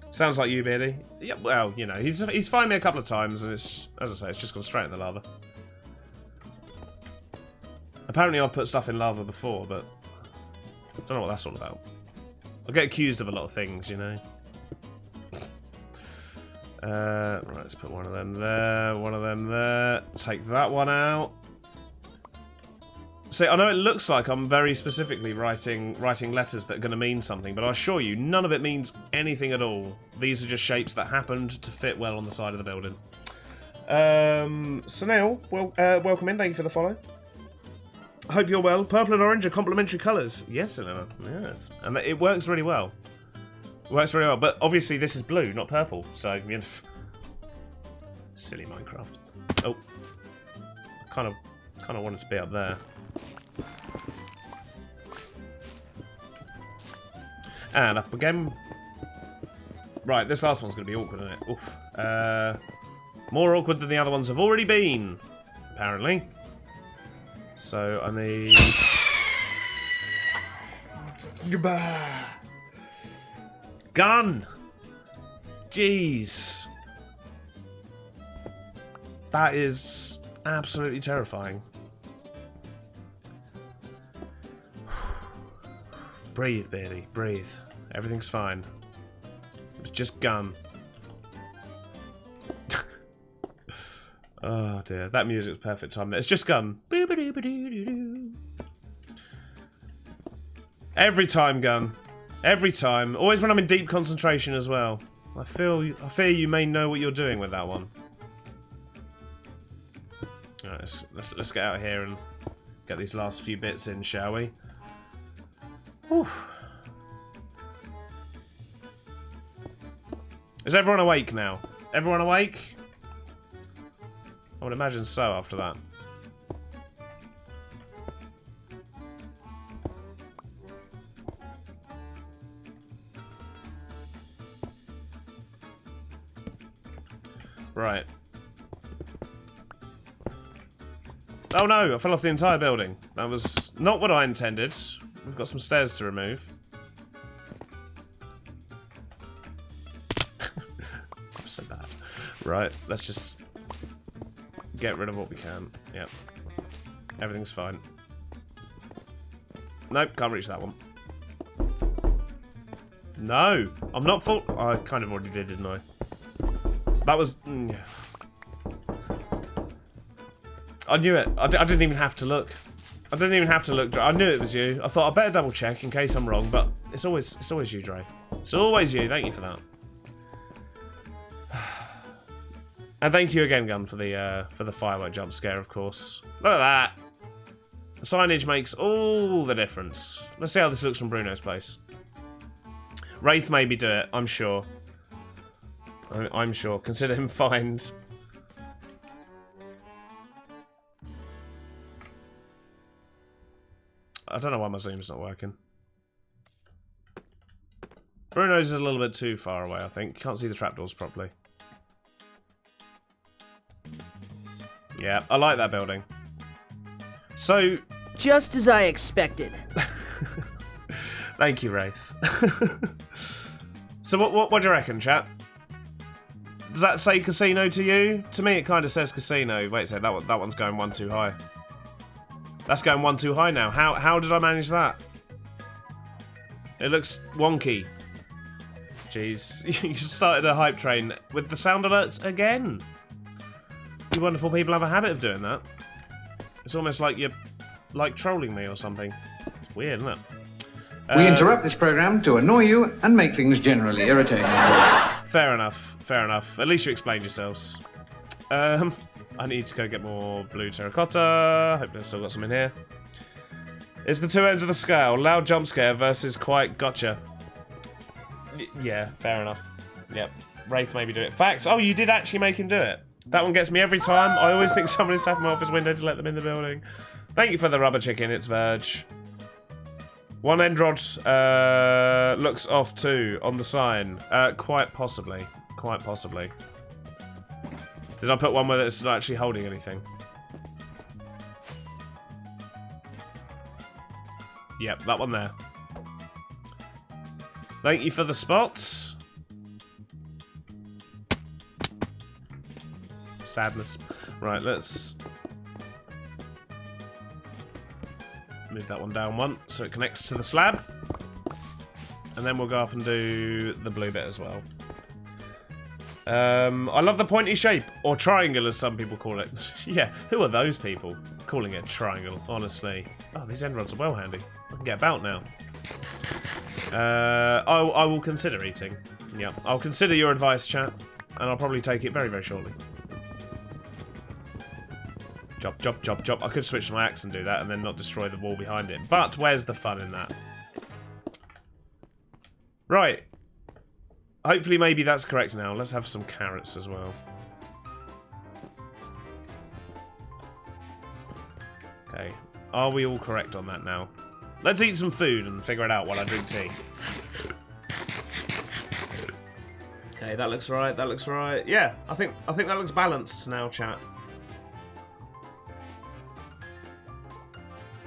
Sounds like you, Beardy. Yeah, well, you know, he's fined me a couple of times, and it's, as I say, it's just gone straight in the lava. Apparently I've put stuff in lava before, but I don't know what that's all about. I get accused of a lot of things, you know. Right, let's put one of them there, one of them there. Take that one out. See, I know it looks like I'm very specifically writing letters that are going to mean something, but I assure you, none of it means anything at all. These are just shapes that happened to fit well on the side of the building. Sunil, well, welcome in. Thank you for the follow. I hope you're well. Purple and orange are complementary colours. Yes, Sunil. Yes. And it works really well. It works really well. But obviously this is blue, not purple. So, you know, silly Minecraft. Oh. I kind of wanted to be up there. And up again. Right, this last one's going to be awkward, isn't it? Oof. More awkward than the other ones have already been, apparently. So I need... Goodbye. Gun! Jeez. That is absolutely terrifying. Breathe, Beardy, breathe. Everything's fine. It was just gun. Oh dear, that music's perfect time. It's just gun. Every time, gun. Every time. Always when I'm in deep concentration as well. I fear you may know what you're doing with that one. Alright, let's get out of here and Get these last few bits in, shall we? Whew. Is everyone awake now? Everyone awake? I would imagine so after that. Right. Oh no, I fell off the entire building. That was not what I intended. We've got some stairs to remove. I'm so bad. Right, let's just get rid of what we can. Yep. Everything's fine. Nope, can't reach that one. No! I'm not full. I kind of already did, didn't I? That was... yeah. I knew it. I didn't even have to look. I didn't even have to look. I knew it was you. I thought I better double check in case I'm wrong, but it's always you, Dre. It's always you. Thank you for that. And thank you again, Gun, for the firework jump scare, of course. Look at that. The signage makes all the difference. Let's see how this looks from Bruno's place. Wraith made me do it. I'm sure. I'm sure. Consider him fined. I don't know why my zoom's not working. Bruno's is a little bit too far away, I think. Can't see the trapdoors properly. Yeah, I like that building. So... just as I expected. Thank you, Wraith. So what do you reckon, chat? Does that say casino to you? To me, it kind of says casino. Wait a sec, that one's going one too high. That's going one too high now. How did I manage that? It looks wonky. Jeez, you started a hype train with the sound alerts again. You wonderful people have a habit of doing that. It's almost like you're trolling me or something. It's weird, isn't it? We interrupt this program to annoy you and make things generally irritating. Fair enough. Fair enough. At least you explained yourselves. I need to go get more blue terracotta. Hope I've still got some in here. It's the two ends of the scale. Loud jump scare versus quiet gotcha. Yeah, fair enough. Yep. Wraith made me do it. Facts. Oh, you did actually make him do it. That one gets me every time. I always think someone is tapping my office window to let them in the building. Thank you for the rubber chicken. It's Verge. One end rod looks off too on the sign. Quite possibly. Quite possibly. Did I put one where it's not actually holding anything? Yep, that one there. Thank you for the spots. Sadness. Right, let's move that one down one so it connects to the slab. And then we'll go up and do the blue bit as well. I love the pointy shape, or triangle as some people call it. Yeah, who are those people calling it triangle, honestly? Oh, these end rods are well handy. I can get about now. I will consider eating. Yeah, I'll consider your advice, chat, and I'll probably take it very, very shortly. Chop, chop, chop, chop. I could switch to my axe and do that and then not destroy the wall behind it. But where's the fun in that? Right. Hopefully maybe that's correct now. Let's have some carrots as well. Okay. Are we all correct on that now? Let's eat some food and figure it out while I drink tea. Okay, that looks right. That looks right. Yeah, I think that looks balanced now, chat.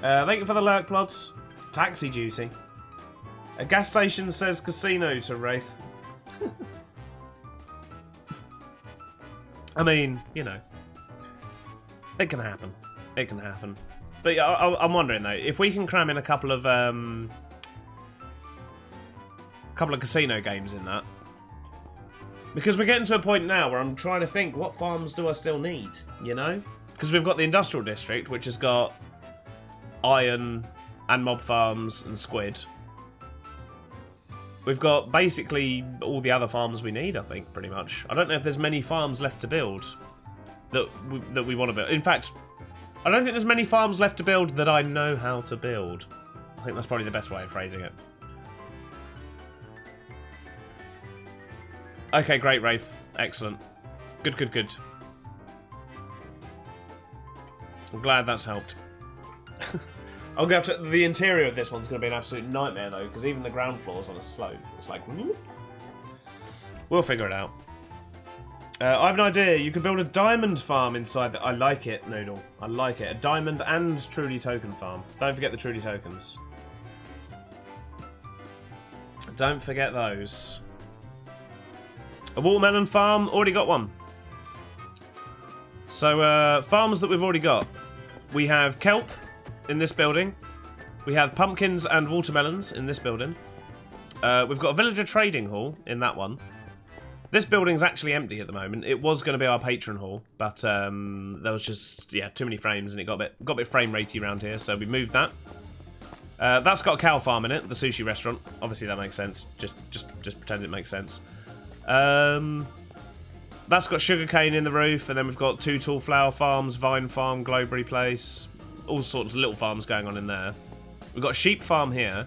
Thank you for the lurk mods. Taxi duty. A gas station says casino to Wraith. I mean, you know, it can happen. It can happen. But yeah, I'm wondering though, if we can cram in a couple of casino games in that, because we're getting to a point now where I'm trying to think, what farms do I still need? You know, because we've got the industrial district, which has got iron and mob farms and squid. We've got basically all the other farms we need, I think, pretty much. I don't know if there's many farms left to build that we want to build. In fact, I don't think there's many farms left to build that I know how to build. I think that's probably the best way of phrasing it. Okay, great, Wraith. Excellent. Good, good, good. I'm glad that's helped. I'll go up to the interior of this one's going to be an absolute nightmare though, because even the ground floor's on a slope. It's like, whoop. We'll figure it out. I have an idea. You could build a diamond farm inside. I like it, Noodle. I like it. A diamond and truly token farm. Don't forget the truly tokens. Don't forget those. A watermelon farm. Already got one. So, farms that we've already got. We have kelp in this building. We have pumpkins and watermelons in this building. We've got a villager trading hall in that one. This building's actually empty at the moment. It was going to be our patron hall, but there was just too many frames and it got a bit frame ratey around here, so we moved that. That's got a cow farm in it, the sushi restaurant. Obviously that makes sense. Just pretend it makes sense. That's got sugarcane in the roof, and then we've got 2 tall flower farms, vine farm, glowberry place, all sorts of little farms going on in there. We've got a sheep farm here.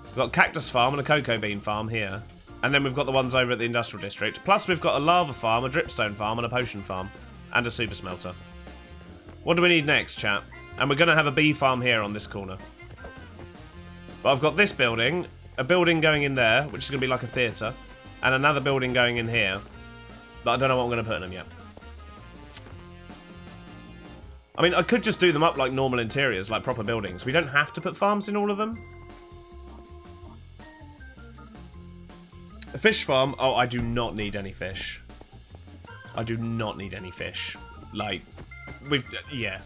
We've got a cactus farm and a cocoa bean farm here. And then we've got the ones over at the industrial district. Plus we've got a lava farm, a dripstone farm, and a potion farm. And a super smelter. What do we need next, chat? And we're going to have a bee farm here on this corner. But I've got this building, a building going in there, which is going to be like a theatre, and another building going in here. But I don't know what I'm going to put in them yet. I mean, I could just do them up like normal interiors, like proper buildings. We don't have to put farms in all of them. A fish farm. Oh, I do not need any fish. I do not need any fish. Like, yeah.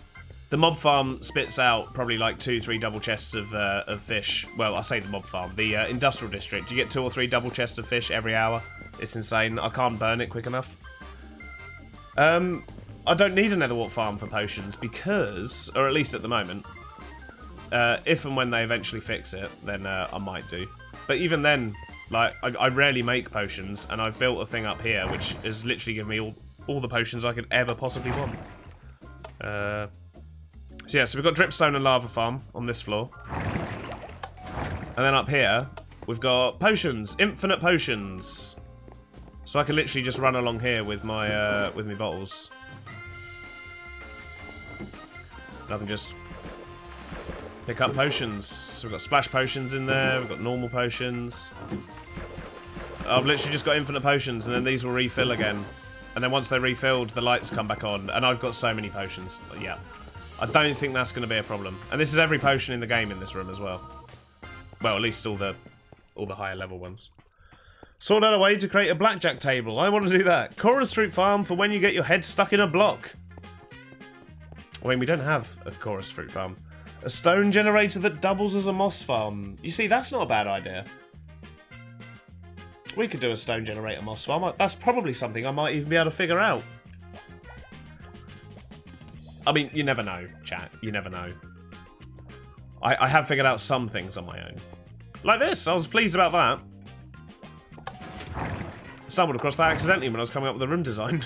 The mob farm spits out probably like 2-3 double chests of fish. Well, I say the mob farm. The industrial district. You get 2 or 3 double chests of fish every hour. It's insane. I can't burn it quick enough. I don't need a netherwart farm for potions because, or at least at the moment, if and when they eventually fix it, then I might do. But even then, like, I rarely make potions, and I've built a thing up here which has literally given me all the potions I could ever possibly want. So yeah, so we've got dripstone and lava farm on this floor. And then up here, we've got potions, infinite potions. So I can literally just run along here with my bottles. And I can just pick up potions. So we've got splash potions in there, we've got normal potions. I've literally just got infinite potions, and then these will refill again. And then once they're refilled, the lights come back on. And I've got so many potions. But yeah, I don't think that's going to be a problem. And this is every potion in the game in this room as well. Well, at least all the higher level ones. Sort out a way to create a blackjack table. I want to do that. Chorus fruit farm for when you get your head stuck in a block. I mean, we don't have a chorus fruit farm. A stone generator that doubles as a moss farm. You see, that's not a bad idea. We could do a stone generator moss farm. That's probably something I might even be able to figure out. I mean, you never know, chat. You never know. I have figured out some things on my own. Like this. I was pleased about that. Stumbled across that accidentally when I was coming up with the room design.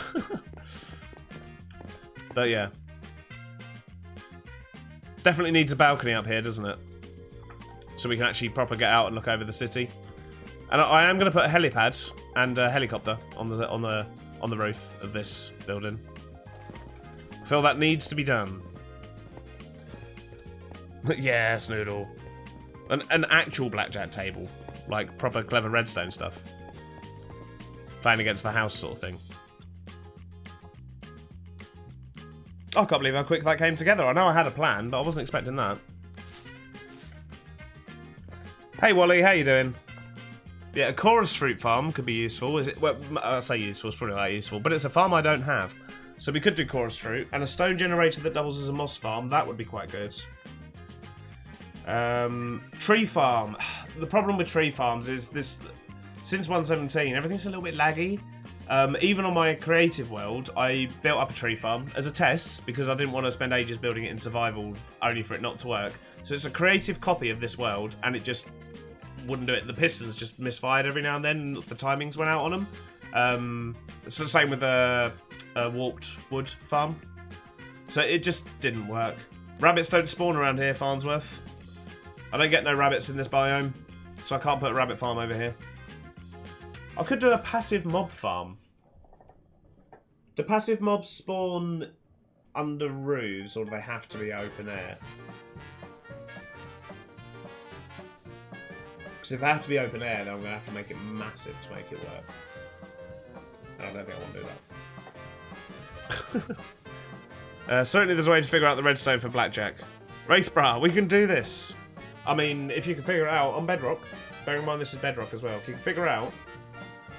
But yeah. Definitely needs a balcony up here, doesn't it? So we can actually proper get out and look over the city. And I am going to put a helipad and a helicopter on the roof of this building. I feel that needs to be done. Yes, Noodle. An actual blackjack table. Like proper clever redstone stuff. Playing against the house sort of thing. I can't believe how quick that came together. I know I had a plan, but I wasn't expecting that. Hey Wally, how you doing? Yeah, a chorus fruit farm could be useful. Is it? Well, I say useful, it's probably not that useful, but it's a farm I don't have. So we could do chorus fruit, and a stone generator that doubles as a moss farm. That would be quite good. Tree farm. The problem with tree farms is this. Since 1.17, everything's a little bit laggy. Even on my creative world, I built up a tree farm as a test because I didn't want to spend ages building it in survival only for it not to work. So it's a creative copy of this world, and it just wouldn't do it. The pistons just misfired every now and then. The timings went out on them. It's the same with the warped wood farm. So it just didn't work. Rabbits don't spawn around here, Farnsworth. I don't get no rabbits in this biome, so I can't put a rabbit farm over here. I could do a passive mob farm. Do passive mobs spawn under roofs, or do they have to be open air? Because if they have to be open air, then I'm going to have to make it massive to make it work. And I don't think I want to do that. Certainly there's a way to figure out the redstone for blackjack. Wraithbra, we can do this! I mean, if you can figure it out on Bedrock, bearing in mind this is Bedrock as well, if you can figure out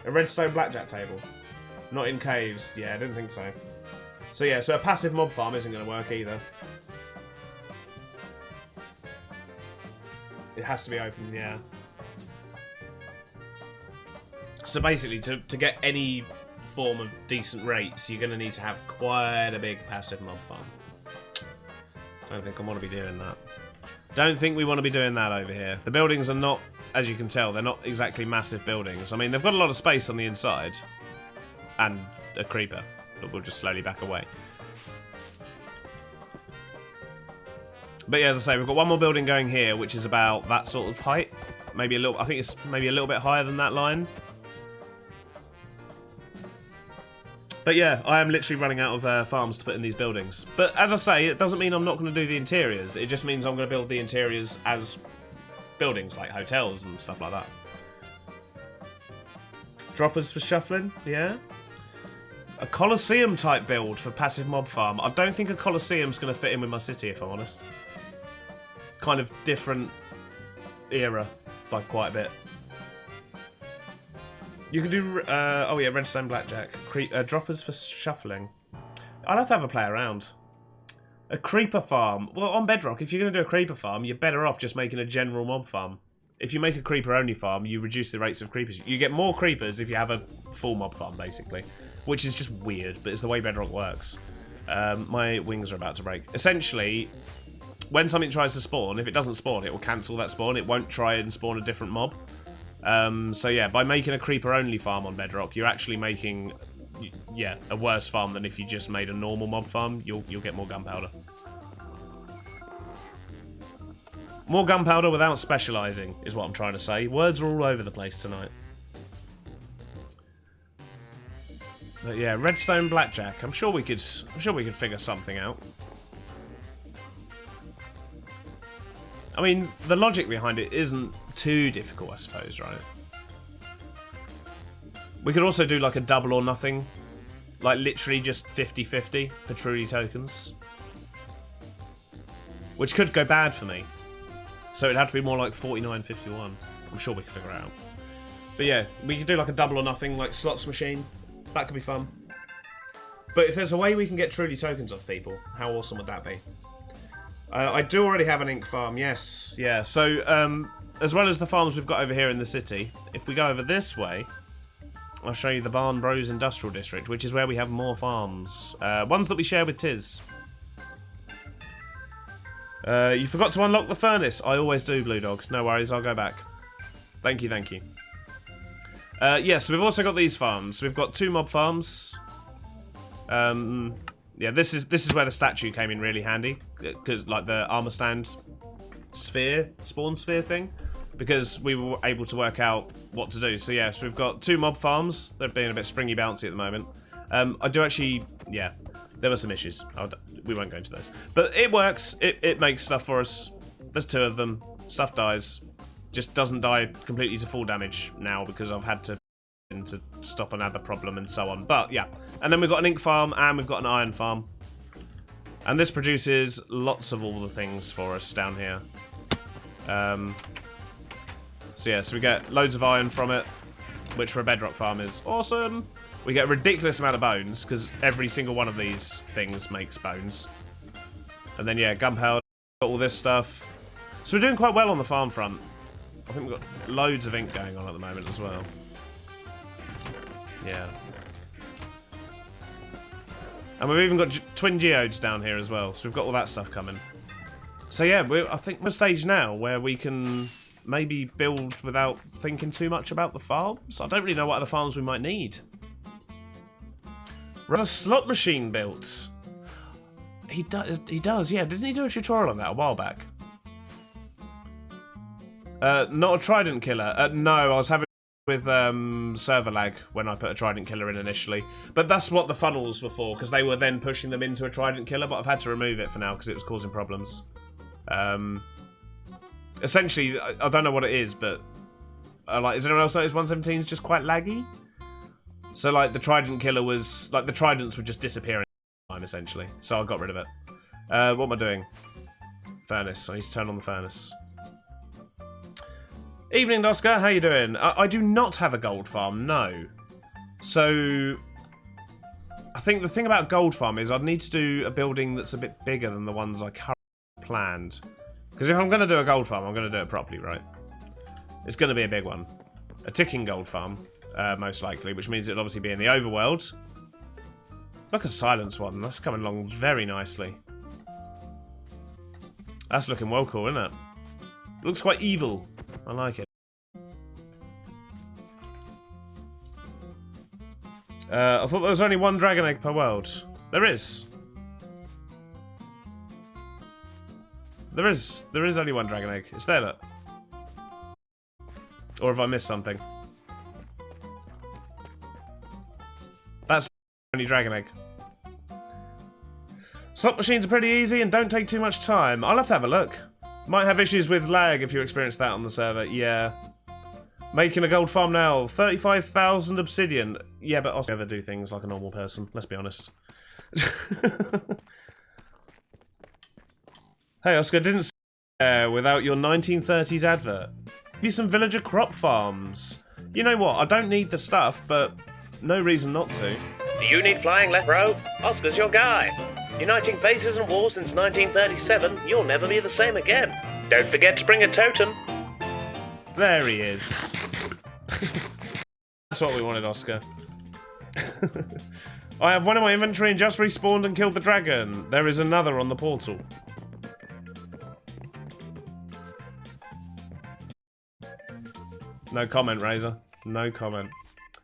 a redstone blackjack table, not in caves, yeah, I didn't think so. So yeah, so a passive mob farm isn't going to work either. It has to be open, yeah. So basically, to get any form of decent rates, you're going to need to have quite a big passive mob farm. I don't think I want to be doing that. Don't think we want to be doing that over here. The buildings are not, as you can tell, they're not exactly massive buildings. I mean, they've got a lot of space on the inside. And a creeper. But we'll just slowly back away. But yeah, as I say, we've got one more building going here, which is about that sort of height. Maybe a little, I think it's maybe a little bit higher than that line. But yeah, I am literally running out of farms to put in these buildings. But as I say, it doesn't mean I'm not going to do the interiors. It just means I'm going to build the interiors as buildings, like hotels and stuff like that. Droppers for shuffling, yeah. A Colosseum type build for passive mob farm. I don't think a Colosseum's going to fit in with my city, if I'm honest. Kind of different era by quite a bit. You can do, oh yeah, redstone blackjack. Droppers for shuffling. I'll have to have a play around. A creeper farm. Well, on Bedrock, if you're going to do a creeper farm, you're better off just making a general mob farm. If you make a creeper-only farm, you reduce the rates of creepers. You get more creepers if you have a full mob farm, basically. Which is just weird, but it's the way Bedrock works. My wings are about to break. Essentially, when something tries to spawn, if it doesn't spawn, it will cancel that spawn. It won't try and spawn a different mob. So yeah, by making a creeper-only farm on Bedrock, you're actually making, yeah, a worse farm than if you just made a normal mob farm. You'll get more gunpowder. More gunpowder without specialising is what I'm trying to say. Words are all over the place tonight. But yeah, redstone blackjack. I'm sure we could figure something out. I mean, the logic behind it isn't too difficult, I suppose, right? We could also do like a double or nothing. Like literally just 50-50 for truly tokens. Which could go bad for me. So it'd have to be more like 49-51. I'm sure we can figure it out. But yeah, we could do like a double or nothing, like slots machine. That could be fun. But if there's a way we can get truly tokens off people, how awesome would that be? I do already have an ink farm, yes. Yeah, so as well as the farms we've got over here in the city, if we go over this way, I'll show you the Barn Bros Industrial District, which is where we have more farms. Ones that we share with Tiz. You forgot to unlock the furnace. I always do, Blue Dog. No worries, I'll go back. Thank you, thank you. Yeah, so we've also got these farms. We've got 2 mob farms. Yeah, this is where the statue came in really handy, because like the armor stand sphere, spawn sphere thing, because we were able to work out what to do. So yeah, so we've got 2 mob farms. They're being a bit springy bouncy at the moment. I do actually, yeah, there were some issues. We won't go into those, but it works. It makes stuff for us. There's 2 of them. Stuff dies. Just doesn't die completely to full damage now because I've had to stop another problem and so on. But yeah, and then we've got an ink farm and we've got an iron farm, and this produces lots of all the things for us down here. So yeah, so we get loads of iron from it, which for a bedrock farm is awesome. We get a ridiculous amount of bones because every single one of these things makes bones. And then yeah, gunpowder, got all this stuff. So we're doing quite well on the farm front. I think we've got loads of ink going on at the moment as well. Yeah. And we've even got twin geodes down here as well, so we've got all that stuff coming. So yeah, I think we're at a stage now where we can maybe build without thinking too much about the farms. I don't really know what other farms we might need. There's a slot machine built. He does, yeah. Didn't he do a tutorial on that a while back? Not a trident killer. No, I was having with server lag when I put a trident killer in initially. But that's what the funnels were for, because they were then pushing them into a trident killer, but I've had to remove it for now because it was causing problems. Essentially, I don't know what it is, but like, has anyone else noticed 117 is just quite laggy? So like the trident killer was like the tridents were just disappearing time essentially. So I got rid of it. What am I doing? Furnace. I need to turn on the furnace. Evening, Oscar. How you doing? I do not have a gold farm. No. So I think the thing about gold farm is I'd need to do a building that's a bit bigger than the ones I currently planned. Because if I'm going to do a gold farm, I'm going to do it properly, right? It's going to be a big one. A ticking gold farm, most likely, which means it'll obviously be in the overworld. Look at Silence One. That's coming along very nicely. That's looking well cool, isn't it? Looks quite evil. I like it. I thought there was only one dragon egg per world. There is. There is only one dragon egg. It's there, look. Or have I missed something? That's only dragon egg. Slot machines are pretty easy and don't take too much time. I'll have to have a look. Might have issues with lag if you experience that on the server. Yeah. Making a gold farm now. 35,000 obsidian. Yeah, but Oscar never do things like a normal person. Let's be honest. Hey, Oscar, didn't say without your 1930s advert. Give you some villager crop farms. You know what? I don't need the stuff, but no reason not to. Do you need flying left, bro? Oscar's your guy. Uniting faces and wars since 1937, you'll never be the same again. Don't forget to bring a totem. There he is. That's what we wanted, Oscar. I have one in my inventory and just respawned and killed the dragon. There is another on the portal. No comment, Razor. No comment.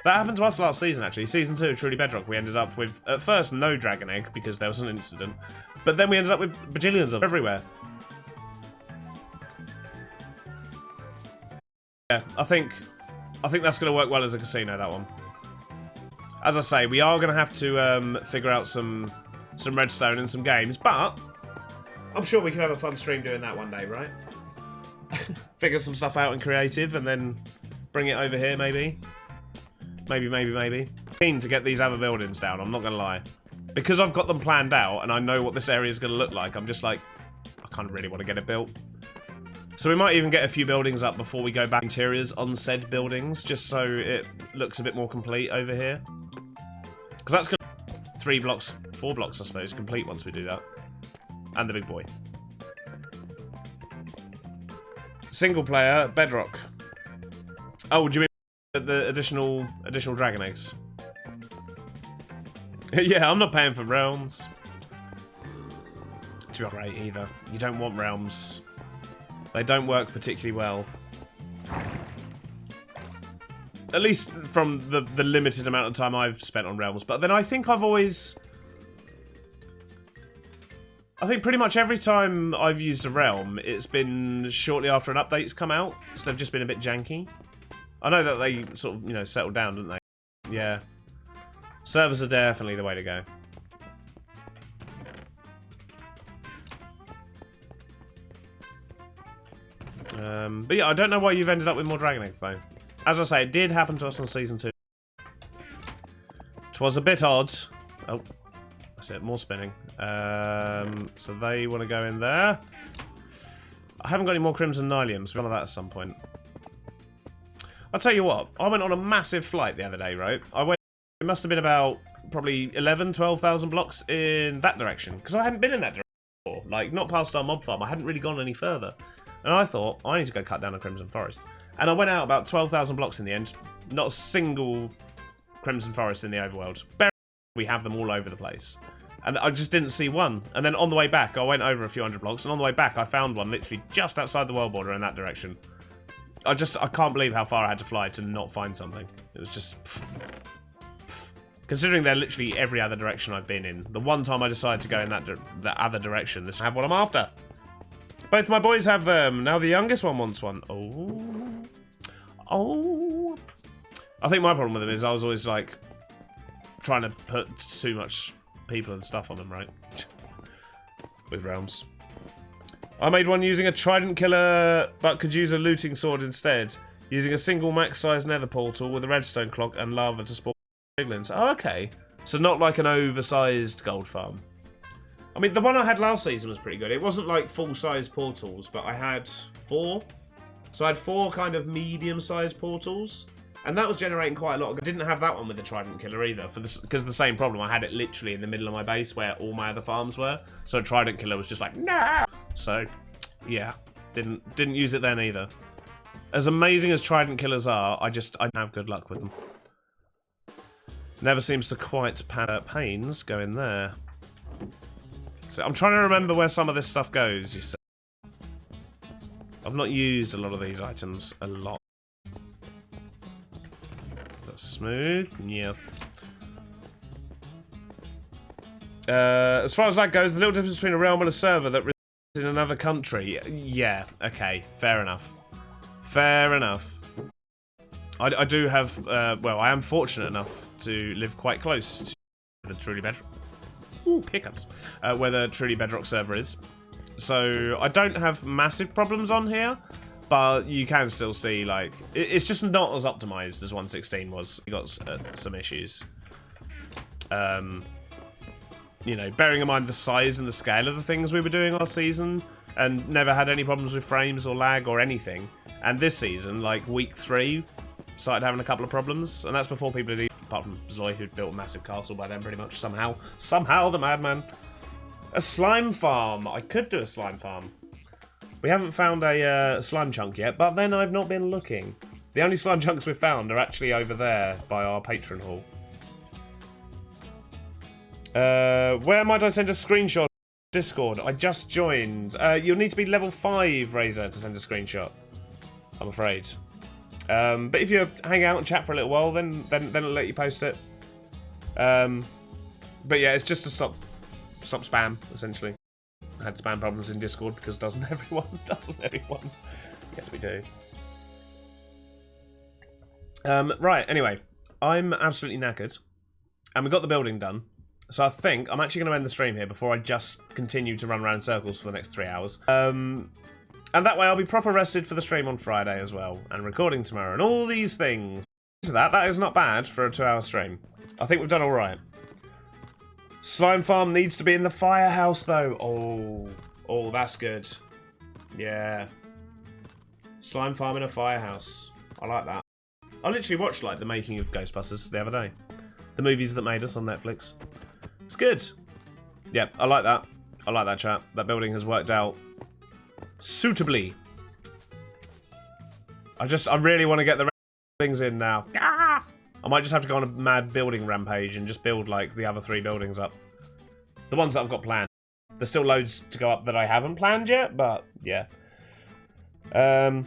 That happened to us last season, actually. Season 2 of Truly Bedrock, we ended up with, at first, no dragon egg, because there was an incident. But then we ended up with bajillions of them everywhere. Yeah, I think that's going to work well as a casino, that one. As I say, we are going to have to figure out some redstone and some games, but I'm sure we can have a fun stream doing that one day, right? Figure some stuff out in creative and then bring it over here, maybe. Maybe. Keen to get these other buildings down, I'm not going to lie. Because I've got them planned out and I know what this area is going to look like, I'm just like, I kind of really want to get it built. So we might even get a few buildings up before we go back interiors on said buildings, just so it looks a bit more complete over here. Because that's going to 3 blocks, 4 blocks, I suppose, complete once we do that. And the big boy. Single player, Bedrock. Oh, do you mean the additional dragon eggs? Yeah, I'm not paying for realms. To be great either. You don't want realms. They don't work particularly well. At least from the limited amount of time I've spent on realms. But then I think pretty much every time I've used a realm, it's been shortly after an update's come out. So they've just been a bit janky. I know that they sort of, you know, settled down, didn't they? Yeah. Servers are definitely the way to go. But yeah, I don't know why you've ended up with more dragon eggs, though. As I say, it did happen to us on Season 2. 'Twas a bit odd. Oh, that's it, more spinning. So they want to go in there. I haven't got any more Crimson Nylium, so we'll have that at some point. I'll tell you what, I went on a massive flight the other day, right? It must have been about probably 11, 12,000 blocks in that direction. Because I hadn't been in that direction before. Like, not past our mob farm. I hadn't really gone any further. And I thought, I need to go cut down a Crimson Forest. And I went out about 12,000 blocks in the end. Not a single Crimson Forest in the overworld. We have them all over the place. And I just didn't see one. And then on the way back, I went over a few hundred blocks. And on the way back, I found one literally just outside the world border in that direction. I can't believe how far I had to fly to not find something. It was just... Considering they're literally every other direction I've been in. The one time I decided to go in that other direction, this have what I'm after. Both my boys have them. Now the youngest one wants one. Oh. Oh. I think my problem with them is I was always like trying to put too much people and stuff on them, right? With realms. I made one using a trident killer, but could use a looting sword instead. Using a single max-sized nether portal with a redstone clock and lava to spawn piglins. Oh, okay. So not like an oversized gold farm. I mean, the one I had last season was pretty good. It wasn't like full-size portals, but I had 4. So I had 4 kind of medium-sized portals. And that was generating quite a lot. I didn't have that one with the trident killer either, because the same problem. I had it literally in the middle of my base where all my other farms were. So a trident killer was just like, no. So, yeah, didn't use it then either. As amazing as trident killers are, I don't have good luck with them. Never seems to quite pains go in there. So I'm trying to remember where some of this stuff goes, you see. I've not used a lot of these items a lot. That's smooth, yes. As far as that goes, the little difference between a realm and a server that resides in another country. Yeah, okay, fair enough. Fair enough. I do have, well, I am fortunate enough to live quite close to the truly Bedrock. Ooh, hiccups. Where the truly Bedrock server is. So I don't have massive problems on here, but you can still see, like, it's just not as optimized as 1.16 was. You got some issues. You know, bearing in mind the size and the scale of the things we were doing last season, and never had any problems with frames or lag or anything. And this season, like week 3, started having a couple of problems, and that's before people had, apart from Zloy, who'd built a massive castle by then, pretty much, somehow the madman. A slime farm. I could do a slime farm. We haven't found a slime chunk yet, but then I've not been looking. The only slime chunks we've found are actually over there by our patron hall. Where might I send a screenshot? Discord. I just joined. You'll need to be level 5, Razor, to send a screenshot, I'm afraid. But if you hang out and chat for a little while, then it'll let you post it. But yeah, it's just to stop spam, essentially. I had spam problems in Discord because doesn't everyone? Doesn't everyone? Yes, we do. Right, anyway. I'm absolutely knackered. And we got the building done. So I think I'm actually going to end the stream here before I just continue to run around in circles for the next 3 hours. And that way I'll be proper rested for the stream on Friday as well. And recording tomorrow and all these things. That is not bad for a 2-hour stream. I think we've done alright. Slime farm needs to be in the firehouse though. Oh, that's good. Yeah. Slime farm in a firehouse. I like that. I literally watched like the making of Ghostbusters the other day. The movies that made us on Netflix. It's good. Yeah, I like that. I like that, chat. That building has worked out suitably. I really want to get the things in now. Ah! I might just have to go on a mad building rampage and just build, like, the other 3 buildings up. The ones that I've got planned. There's still loads to go up that I haven't planned yet, but, yeah. That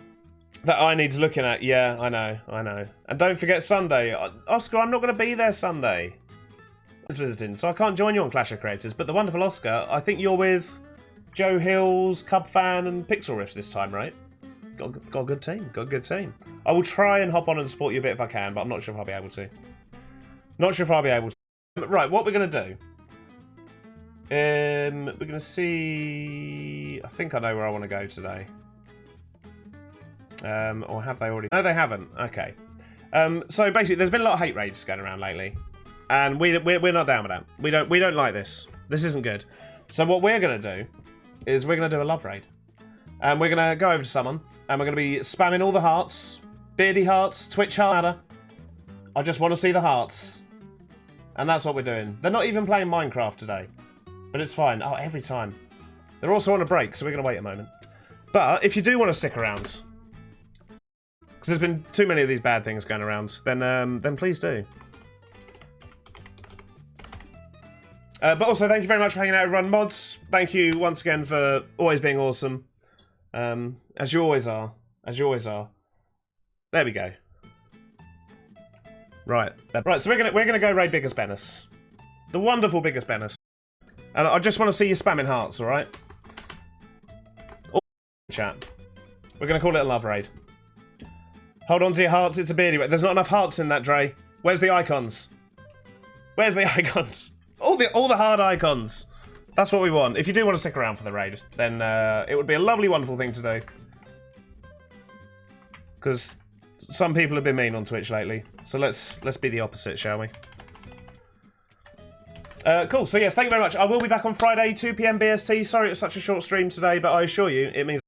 I needs looking at. Yeah, I know. And don't forget Sunday. Oscar, I'm not going to be there Sunday. I was visiting, so I can't join you on Clash of Creators, but the wonderful Oscar, I think you're with Joe Hills, Cub Fan, and Pixel Riffs this time, right? Got a good team. Got a good team. I will try and hop on and support you a bit if I can, but I'm not sure if I'll be able to. Not sure if I'll be able to. Right, what we're going to do. We're going to see... I think I know where I want to go today. Or have they already... No, they haven't. Okay. So basically, there's been a lot of hate raids going around lately. And we're not down with that. We don't like this. This isn't good. So what we're going to do is we're going to do a love raid. And we're going to go over to someone. And we're going to be spamming all the hearts. Beardy hearts, Twitch heart. I just want to see the hearts. And that's what we're doing. They're not even playing Minecraft today. But it's fine. Oh, every time. They're also on a break, so we're going to wait a moment. But if you do want to stick around, because there's been too many of these bad things going around, then please do. But also, thank you very much for hanging out, everyone. Mods, thank you once again for always being awesome. As you always are. As you always are. There we go. Right. Right, so we're gonna go raid Biggest Bennis. The wonderful Biggest Bennis. And I just want to see you spamming hearts, alright? Chat. We're gonna call it a love raid. Hold on to your hearts, it's a beardy raid. There's not enough hearts in that, Dre. Where's the icons? Where's the icons? All the hard icons. That's what we want. If you do want to stick around for the raid, then it would be a lovely, wonderful thing to do. Because some people have been mean on Twitch lately. So let's be the opposite, shall we? Cool. So yes, thank you very much. I will be back on Friday, 2 PM BST. Sorry it was such a short stream today, but I assure you, it means